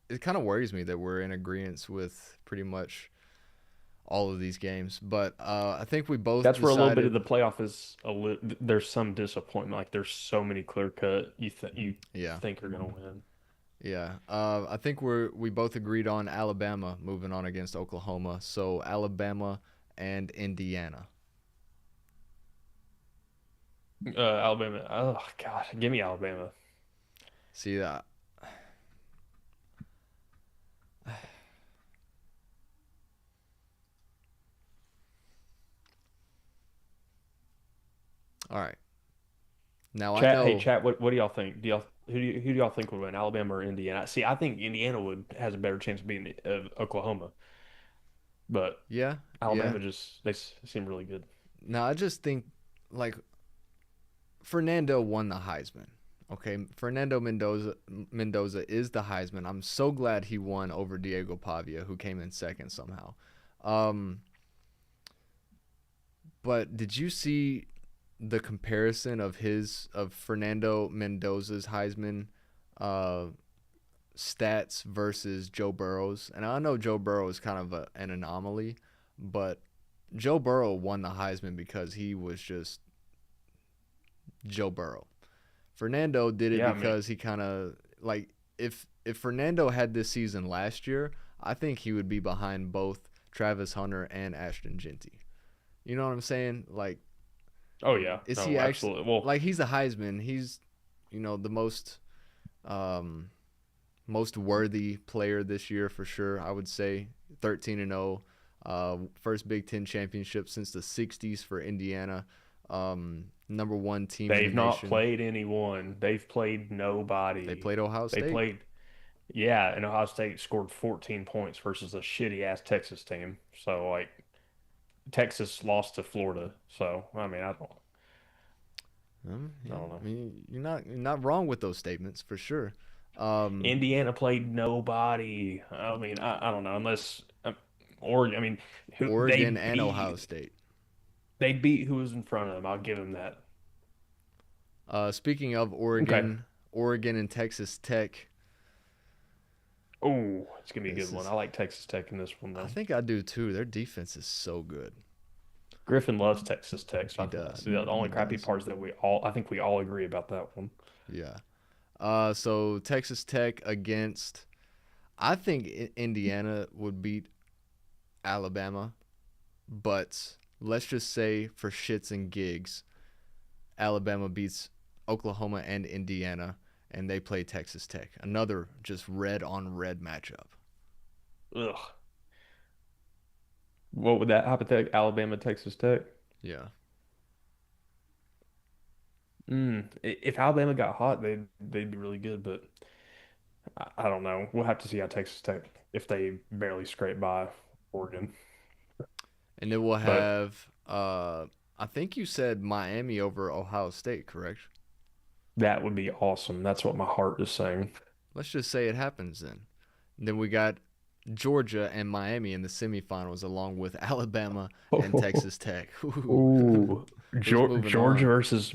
[SPEAKER 1] It kind of worries me that we're in agreement with pretty much all of these games, but I think we both
[SPEAKER 2] that's where a little bit of
[SPEAKER 1] decided.
[SPEAKER 2] the playoff is there's some disappointment. Like there's so many clear cut you
[SPEAKER 1] Yeah,
[SPEAKER 2] think are going to win.
[SPEAKER 1] yeah. I think we both agreed on Alabama moving on against Oklahoma. So Alabama and Indiana.
[SPEAKER 2] Alabama. Oh God, give me Alabama.
[SPEAKER 1] See that? All right. Now I
[SPEAKER 2] Chat, hey
[SPEAKER 1] know.
[SPEAKER 2] chat. What do y'all think? Do y'all who do y'all think would win, Alabama or Indiana? See, I think Indiana would has a better chance of beating Oklahoma, but
[SPEAKER 1] Yeah, yeah.
[SPEAKER 2] Alabama just seem really good.
[SPEAKER 1] Now I just think like Fernando won the Heisman. Okay, Fernando Mendoza is the Heisman. I'm so glad he won over Diego Pavia, who came in second somehow. Um, but did you see the comparison of Fernando Mendoza's Heisman uh, stats versus Joe Burrow's? And I know Joe Burrow is kind of an anomaly, but Joe Burrow won the Heisman because he was just Joe Burrow. Fernando did it
[SPEAKER 2] Yeah, I mean,
[SPEAKER 1] because he kind of like if Fernando had this season last year, I think he would be behind both Travis Hunter and Ashton Genty. You know what I'm saying? Like,
[SPEAKER 2] oh yeah,
[SPEAKER 1] is he
[SPEAKER 2] no,
[SPEAKER 1] actually
[SPEAKER 2] absolutely. Well,
[SPEAKER 1] like he's a Heisman? He's the um, most worthy player this year for sure. I would say 13-0, first Big Ten championship since the '60s for Indiana. Number one team in the
[SPEAKER 2] they've not
[SPEAKER 1] nation.
[SPEAKER 2] played anyone. They've played
[SPEAKER 1] They
[SPEAKER 2] nobody.
[SPEAKER 1] played Ohio
[SPEAKER 2] They
[SPEAKER 1] State.
[SPEAKER 2] played, yeah, and Ohio State scored 14 points versus a shitty ass Texas team. So like Texas lost to Florida. So I mean, I
[SPEAKER 1] Yeah,
[SPEAKER 2] don't know.
[SPEAKER 1] I mean, you're not wrong with those statements for sure.
[SPEAKER 2] Indiana played nobody. I mean, I don't know unless Oregon. I mean, who
[SPEAKER 1] Oregon and Ohio State.
[SPEAKER 2] they beat who was in front of them. I'll give them that.
[SPEAKER 1] Speaking of
[SPEAKER 2] Okay.
[SPEAKER 1] Oregon and Texas Tech,
[SPEAKER 2] Oh, it's gonna be a
[SPEAKER 1] this
[SPEAKER 2] good one.
[SPEAKER 1] is
[SPEAKER 2] I like Texas Tech in this one
[SPEAKER 1] I
[SPEAKER 2] though.
[SPEAKER 1] think I do too. Their defense is so good.
[SPEAKER 2] Griffin loves Texas Tech, so
[SPEAKER 1] He
[SPEAKER 2] I
[SPEAKER 1] does.
[SPEAKER 2] see the
[SPEAKER 1] He
[SPEAKER 2] only crappy
[SPEAKER 1] does.
[SPEAKER 2] part is that I think we all agree about that one.
[SPEAKER 1] Yeah. So Texas Tech against I think Indiana would beat Alabama, but let's just say for shits and gigs, Alabama beats Oklahoma and Indiana, and they play Texas Tech. Another just red on red matchup.
[SPEAKER 2] Ugh. What would that hypothetical Alabama Texas Tech?
[SPEAKER 1] Yeah.
[SPEAKER 2] If Alabama got hot, they'd be really good, but I don't know. We'll have to see how Texas Tech if they barely scrape by Oregon.
[SPEAKER 1] And then we'll
[SPEAKER 2] But
[SPEAKER 1] have I think you said Miami over Ohio State, correct?
[SPEAKER 2] that would be awesome. That's what my heart is saying.
[SPEAKER 1] Let's just say it happens then. And then we got Georgia and Miami in the semifinals along with Alabama and Texas Tech. Ooh.
[SPEAKER 2] Ooh,
[SPEAKER 1] Who's moving
[SPEAKER 2] Georgia
[SPEAKER 1] on?
[SPEAKER 2] versus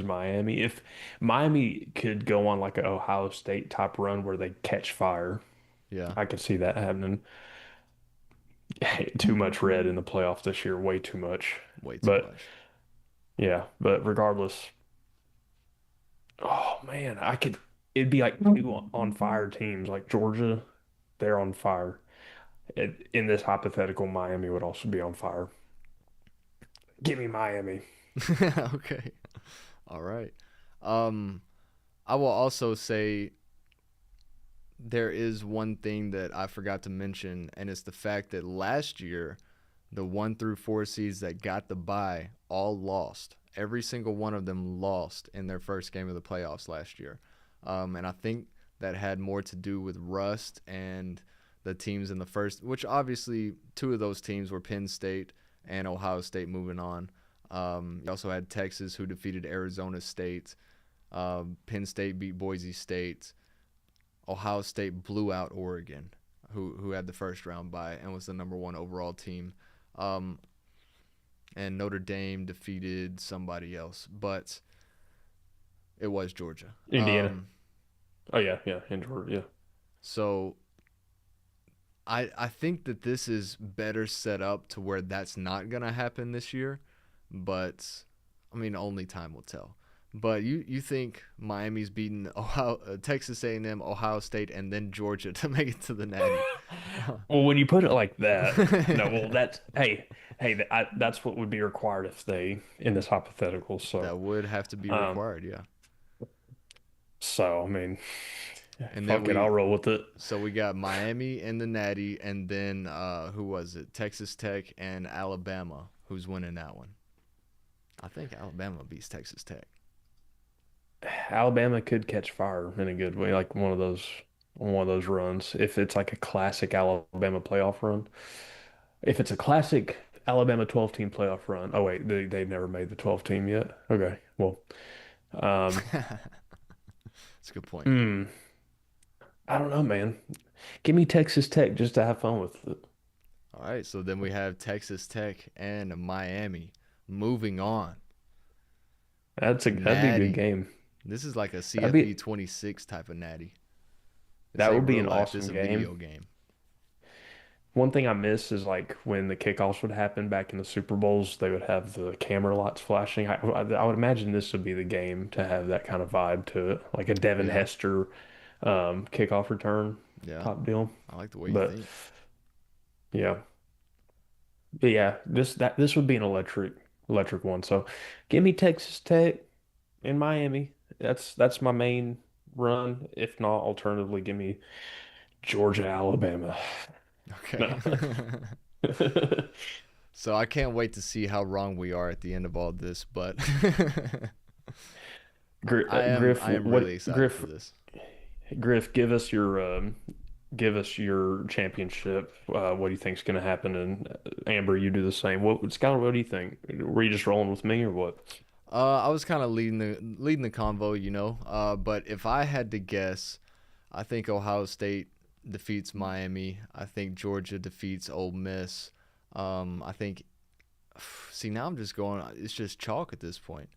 [SPEAKER 2] Miami. If Miami could go on like an Ohio State type run where they catch fire,
[SPEAKER 1] Yeah,
[SPEAKER 2] I could see that happening. Too much red in the playoff this year, way too much.
[SPEAKER 1] way too
[SPEAKER 2] But
[SPEAKER 1] much.
[SPEAKER 2] yeah, but regardless, oh man, it'd be like two on fire teams like Georgia, they're on fire. In this hypothetical, Miami would also be on fire. Give me Miami.
[SPEAKER 1] Okay. All right. Um I will also say there is one thing that I forgot to mention, and it's the fact that last year, the 1 through 4 seeds that got the bye all lost. Every single one of them lost in their first game of the playoffs last year. And I think that had more to do with rust and the teams in the first, which obviously two of those teams were Penn State and Ohio State moving on. You also had Texas, who defeated Arizona State. Penn State beat Boise State. Ohio State blew out Oregon, who had the first round bye and was the number 1 overall team. And Notre Dame defeated somebody else, but it was Georgia.
[SPEAKER 2] Indiana. Oh yeah, in Georgia, yeah.
[SPEAKER 1] So I think that this is better set up to where that's not gonna happen this year, but I mean only time will tell. But you think Miami's beating Texas A&M, Ohio State, and then Georgia to make it to the Natty?
[SPEAKER 2] Well, when you put it like that, no, well, that's what would be required if they in this hypothetical. So
[SPEAKER 1] That would have to be required, yeah.
[SPEAKER 2] So I mean,
[SPEAKER 1] And
[SPEAKER 2] fuck it, I'll roll with it.
[SPEAKER 1] So we got Miami in the Natty, and then who was it? Texas Tech and Alabama, who's winning that one? I think Alabama beats Texas Tech.
[SPEAKER 2] Alabama could catch fire in a good way, like one of those runs. If it's like a classic Alabama playoff run, if it's a classic Alabama 12 team playoff run. Oh wait, they've never made the 12 team yet. Okay, well, um,
[SPEAKER 1] That's a good point.
[SPEAKER 2] I don't know, man. Give me Texas Tech just to have fun with it.
[SPEAKER 1] All right, so then we have Texas Tech and Miami moving on.
[SPEAKER 2] That'd be a
[SPEAKER 1] Natty.
[SPEAKER 2] good game.
[SPEAKER 1] This is like a
[SPEAKER 2] That'd be
[SPEAKER 1] CFB 26 type of Natty. This
[SPEAKER 2] that
[SPEAKER 1] ain't
[SPEAKER 2] would be
[SPEAKER 1] real
[SPEAKER 2] an
[SPEAKER 1] life.
[SPEAKER 2] awesome
[SPEAKER 1] This is a
[SPEAKER 2] game.
[SPEAKER 1] video game.
[SPEAKER 2] One thing I miss is like when the kickoffs would happen back in the Super Bowls, they would have the camera lights flashing. I would imagine this would be the game to have that kind of vibe to it, like a Devin
[SPEAKER 1] Yeah,
[SPEAKER 2] Hester kickoff return
[SPEAKER 1] yeah.
[SPEAKER 2] type deal.
[SPEAKER 1] I like the way you
[SPEAKER 2] But
[SPEAKER 1] think.
[SPEAKER 2] yeah, but yeah, this would be an electric one. So give me Texas Tech in Miami. That's my main run. If not, alternatively, give me Georgia, Alabama.
[SPEAKER 1] Okay.
[SPEAKER 2] No.
[SPEAKER 1] So I can't wait to see how wrong we are at the end of all this, but
[SPEAKER 2] Griff,
[SPEAKER 1] I am
[SPEAKER 2] what
[SPEAKER 1] really excited
[SPEAKER 2] Griff
[SPEAKER 1] for this.
[SPEAKER 2] Griff, give us your championship. What do you think's going to happen? And Amber, you do the same. Skylar, what do you think? Were you just rolling with me or what?
[SPEAKER 1] I was kind of leading the convo, but if I had to guess, I think Ohio State defeats Miami. I think Georgia defeats Ole Miss. I think. See, now I'm just going. It's just chalk at this point.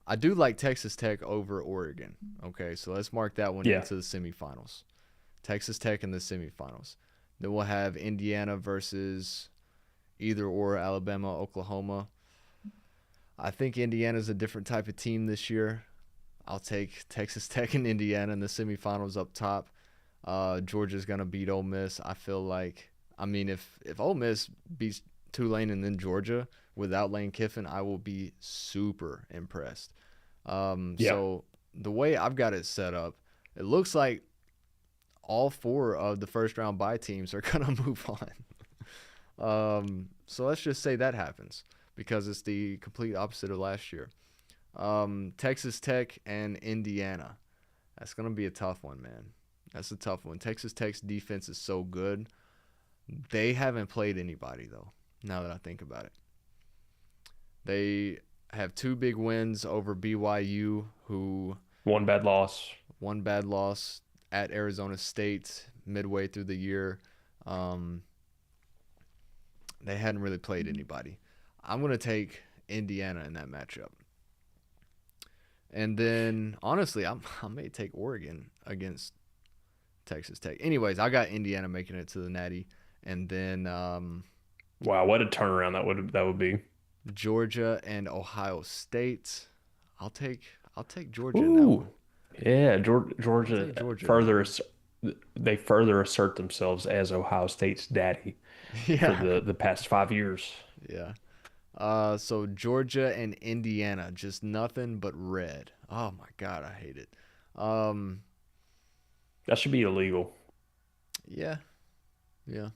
[SPEAKER 1] I do like Texas Tech over Oregon. Okay, so let's mark that one
[SPEAKER 2] Yeah,
[SPEAKER 1] into the semifinals. Texas Tech in the semifinals. Then we'll have Indiana versus either or Alabama, Oklahoma. I think Indiana's a different type of team this year. I'll take Texas Tech and Indiana in the semifinals up top. Georgia's gonna beat Ole Miss. I feel like, I mean, if Ole Miss beats Tulane and then Georgia without Lane Kiffin, I will be super impressed.
[SPEAKER 2] yeah.
[SPEAKER 1] So the way I've got it set up, it looks like all 4 of the first round bye teams are gonna move on. So let's just say that happens because it's the complete opposite of last year. Texas Tech and Indiana. That's gonna be a tough one, man. That's a tough one. Texas Tech's defense is so good. They haven't played anybody though. Now that I think about it, they have 2 big wins over BYU, who
[SPEAKER 2] One bad loss.
[SPEAKER 1] one bad loss at Arizona State midway through the year. They hadn't really played anybody. I'm going to take Indiana in that matchup. And then, honestly, I may take Oregon against Texas Tech. Anyways, I got Indiana making it to the Natty. And then
[SPEAKER 2] Wow, what a turnaround that would be.
[SPEAKER 1] Georgia and Ohio State. I'll take Georgia in that
[SPEAKER 2] Ooh,
[SPEAKER 1] one.
[SPEAKER 2] yeah,
[SPEAKER 1] I'll
[SPEAKER 2] Georgia
[SPEAKER 1] take Georgia in that
[SPEAKER 2] further
[SPEAKER 1] one.
[SPEAKER 2] ass- they further assert themselves as Ohio State's daddy for
[SPEAKER 1] Yeah.
[SPEAKER 2] the past 5 years.
[SPEAKER 1] Yeah. So Georgia and Indiana, just nothing but red. Oh my God, I hate it. Um,
[SPEAKER 2] That should be illegal.
[SPEAKER 1] yeah, yeah.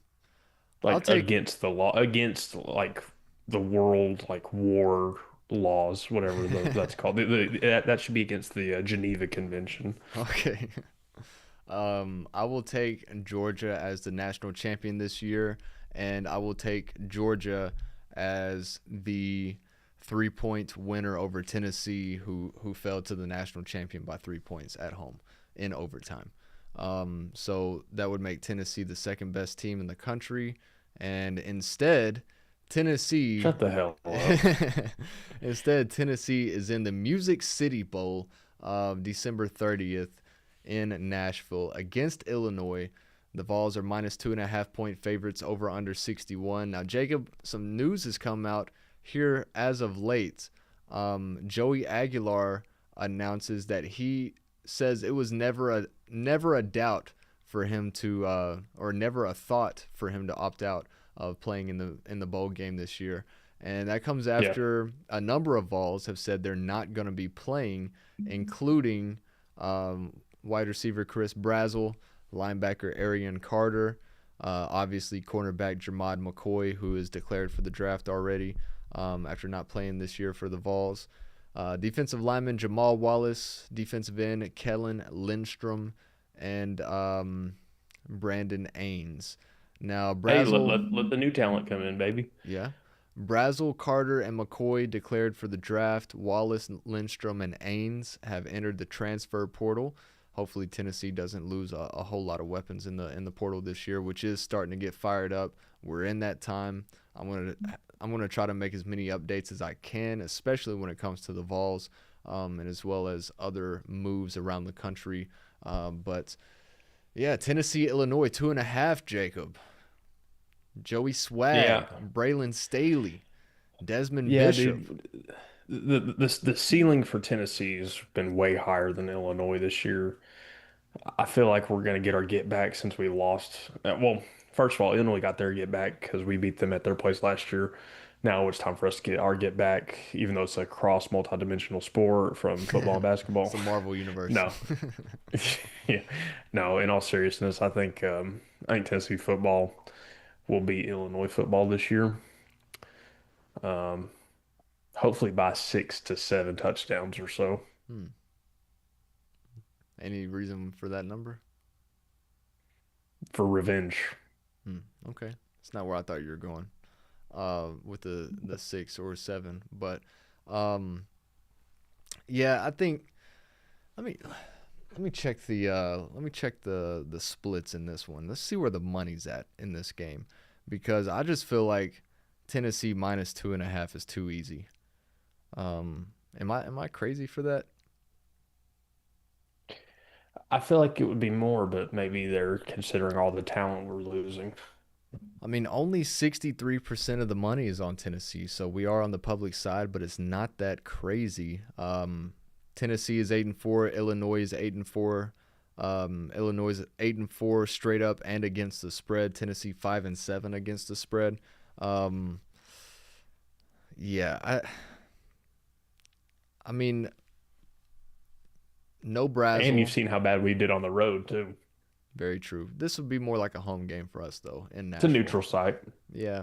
[SPEAKER 1] I'll
[SPEAKER 2] Like
[SPEAKER 1] take.
[SPEAKER 2] against the law, against like the world like war laws, whatever that's called. That should be against the Geneva Convention.
[SPEAKER 1] Okay. I will take Georgia as the national champion this year, and I will take Georgia as the 3-point winner over Tennessee, who fell to the national champion by 3 points at home in overtime. So that would make Tennessee the second best team in the country, and Tennessee
[SPEAKER 2] Shut the hell up.
[SPEAKER 1] instead Tennessee is in the Music City Bowl December 30th in Nashville against Illinois. The Vols are minus 2.5-point favorites over under 61. Now, Jacob, some news has come out here as of late. Joey Aguilar announces that he says it was never a doubt for him to or never a thought for him to opt out of playing in the bowl game this year. And that comes after a number of Vols have said they're not going to be playing, including wide receiver Chris Brazzell, linebacker Arian Carter, obviously cornerback Jermod McCoy, who is declared for the draft already after not playing this year for the Vols. Defensive lineman Jamal Wallace, defensive end Kellen Lindstrom, and Brandon Ains. Now, Brazzell,
[SPEAKER 2] Hey, let the new talent come in, baby.
[SPEAKER 1] yeah. Brazzell, Carter, and McCoy declared for the draft. Wallace, Lindstrom, and Ains have entered the transfer portal. Hopefully, Tennessee doesn't lose a whole lot of weapons in the portal this year, which is starting to get fired up. We're in that time. I'm gonna try to make as many updates as I can, especially when it comes to the Vols, and as well as other moves around the country. But yeah, Tennessee, Illinois, 2.5. Jacob. Joey Swag, Braylon Staley, Desmond Bishop.
[SPEAKER 2] Dude, the ceiling for Tennessee has been way higher than Illinois this year. I feel like we're going to get our get back since we lost. Well, first of all, Illinois got their get back because we beat them at their place last year. Now it's time for us to get our get back, even though it's a cross multi-dimensional sport from football and basketball.
[SPEAKER 1] It's the Marvel universe.
[SPEAKER 2] No, yeah, no. In all seriousness, I think Tennessee football will beat Illinois football this year. Hopefully by 6 to 7 touchdowns or so.
[SPEAKER 1] Any reason for that number?
[SPEAKER 2] For revenge.
[SPEAKER 1] Okay. It's not where I thought you were going with the 6 or 7. But, yeah, I think let me check the splits in this one. Let's see where the money's at in this game, because I just feel like Tennessee minus 2.5 is too easy. Am I crazy for that?
[SPEAKER 2] I feel like it would be more, but maybe they're considering all the talent we're losing.
[SPEAKER 1] I mean, only 63% of the money is on Tennessee, so we are on the public side, but it's not that crazy. Tennessee is 8-4, Illinois is 8-4. Illinois is 8-4 straight up and against the spread. Tennessee 5-7 against the spread. Yeah, I mean, no Brazzell.
[SPEAKER 2] And you've seen how bad we did on the road too.
[SPEAKER 1] Very true. This would be more like a home game for us, though, in
[SPEAKER 2] It's a
[SPEAKER 1] Nashville.
[SPEAKER 2] neutral site.
[SPEAKER 1] Yeah.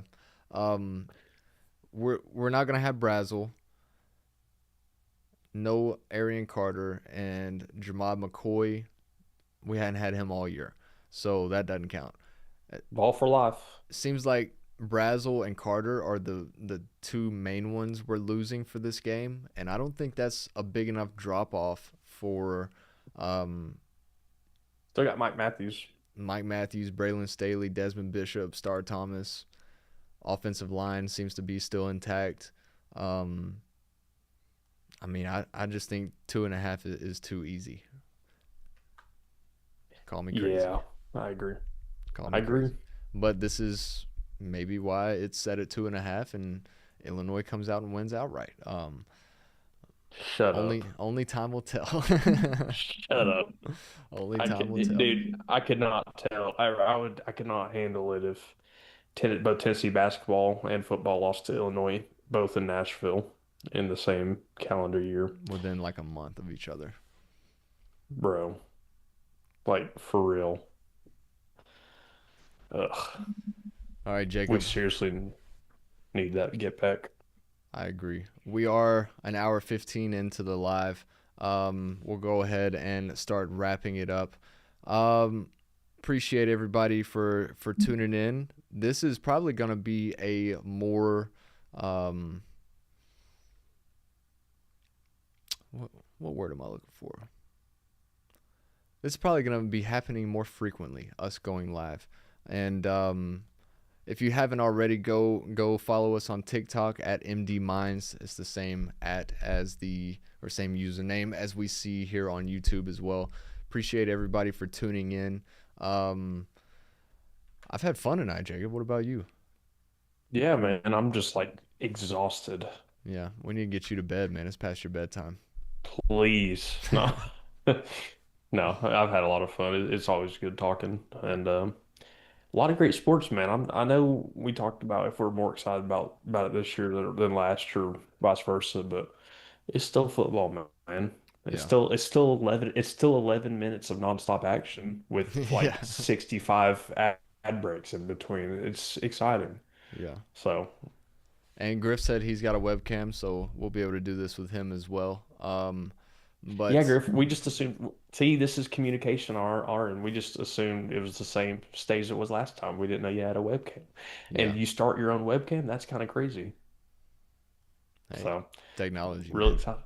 [SPEAKER 1] We're not gonna have Brazzell, no Arian Carter, and Jermod McCoy. We hadn't had him all year, so that doesn't count.
[SPEAKER 2] Ball for life.
[SPEAKER 1] Seems like Brazzell and Carter are the two main ones we're losing for this game, and I don't think that's a big enough drop off for
[SPEAKER 2] Still got Mike Matthews.
[SPEAKER 1] Mike Matthews, Braylon Staley, Desmond Bishop, Star Thomas. Offensive line seems to be still intact. I mean, I just think 2.5 is too easy. Call me crazy.
[SPEAKER 2] Yeah, I agree.
[SPEAKER 1] I agree. But this is maybe why it's set at 2.5, and Illinois comes out and wins outright.
[SPEAKER 2] Shut up.
[SPEAKER 1] Only time will tell.
[SPEAKER 2] Shut up.
[SPEAKER 1] Only time will tell.
[SPEAKER 2] Dude, I could not tell. I could not handle it if both Tennessee basketball and football lost to Illinois, both in Nashville in the same calendar year.
[SPEAKER 1] Within like a month of each other.
[SPEAKER 2] Bro. Like, for real. Ugh.
[SPEAKER 1] All right, Jacob.
[SPEAKER 2] We seriously need that to get back.
[SPEAKER 1] I agree. We are an hour 15 into the live. We'll go ahead and start wrapping it up. Appreciate everybody for tuning in. This is probably going to be a more what word am I looking for? This is probably going to be happening more frequently, us going live. And if you haven't already, go follow us on TikTok at MD Minds. It's the same same username as we see here on YouTube as well. Appreciate everybody for tuning in. I've had fun tonight, Jacob. What about you?
[SPEAKER 2] Yeah, man. I'm just like exhausted.
[SPEAKER 1] Yeah, we need to get you to bed, man. It's past your bedtime.
[SPEAKER 2] Please. No. No, I've had a lot of fun. It's always good talking and a lot of great sports, man. I know we talked about if we're more excited about it this year than last year, vice versa, but it's still football, man.
[SPEAKER 1] Yeah.
[SPEAKER 2] It's still 11 minutes of nonstop action with like
[SPEAKER 1] Yeah.
[SPEAKER 2] 65 ad breaks in between. It's exciting.
[SPEAKER 1] Yeah.
[SPEAKER 2] So,
[SPEAKER 1] And Griff said he's got a webcam, so we'll be able to do this with him as well.
[SPEAKER 2] yeah,
[SPEAKER 1] But
[SPEAKER 2] Griff, we just assumed, see, this is communication on our end. We just assumed it was the same stage it was last time. We didn't know you had a webcam.
[SPEAKER 1] yeah,
[SPEAKER 2] And you start your own webcam, that's kind of crazy.
[SPEAKER 1] hey,
[SPEAKER 2] So,
[SPEAKER 1] technology,
[SPEAKER 2] really
[SPEAKER 1] man.
[SPEAKER 2] excited.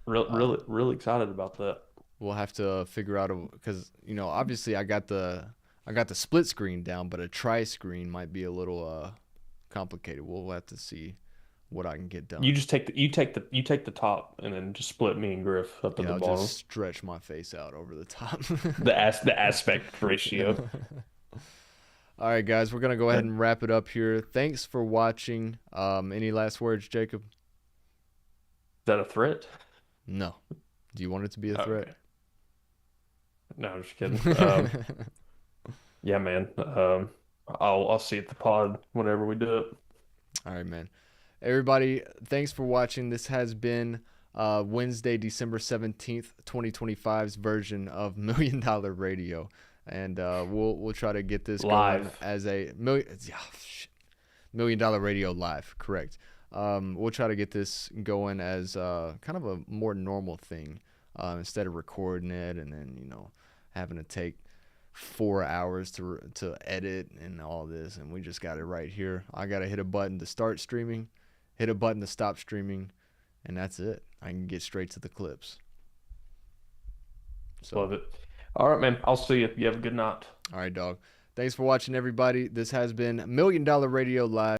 [SPEAKER 1] Uh,
[SPEAKER 2] Really excited about that.
[SPEAKER 1] we'll have to figure out because obviously I got the split screen down, but a tri screen might be a little complicated. We'll have to see what I can get
[SPEAKER 2] You
[SPEAKER 1] done.
[SPEAKER 2] just you take the top and then just split me and Griff up at
[SPEAKER 1] Yeah,
[SPEAKER 2] the
[SPEAKER 1] I'll
[SPEAKER 2] bottom.
[SPEAKER 1] just stretch my face out over the top.
[SPEAKER 2] The aspect
[SPEAKER 1] Yeah.
[SPEAKER 2] ratio.
[SPEAKER 1] All right, guys, we're gonna go ahead
[SPEAKER 2] Is
[SPEAKER 1] and wrap it up here. Thanks for watching. Any last words, Jacob?
[SPEAKER 2] that a threat?
[SPEAKER 1] No. Do you want it to be a threat?
[SPEAKER 2] Okay. No, I'm just kidding. Yeah, man. I'll see you at the pod whenever we do it.
[SPEAKER 1] All right, man. Everybody, thanks for watching. This has been Wednesday, December 17th, 2025's version of Million Dollar Radio. And we'll try to get this going
[SPEAKER 2] Live.
[SPEAKER 1] as a Million Dollar Radio live, correct. We'll try to get this going as kind of a more normal thing instead of recording it and then, having to take 4 hours to edit and all this. And we just got it right here. I got to hit a button to start streaming, hit a button to stop streaming, and that's it. I can get straight to the clips. So,
[SPEAKER 2] Love it. All right, man. I'll see you. You have a good night.
[SPEAKER 1] all right, dog. Thanks for watching, everybody. This has been Million Dollar Radio Live.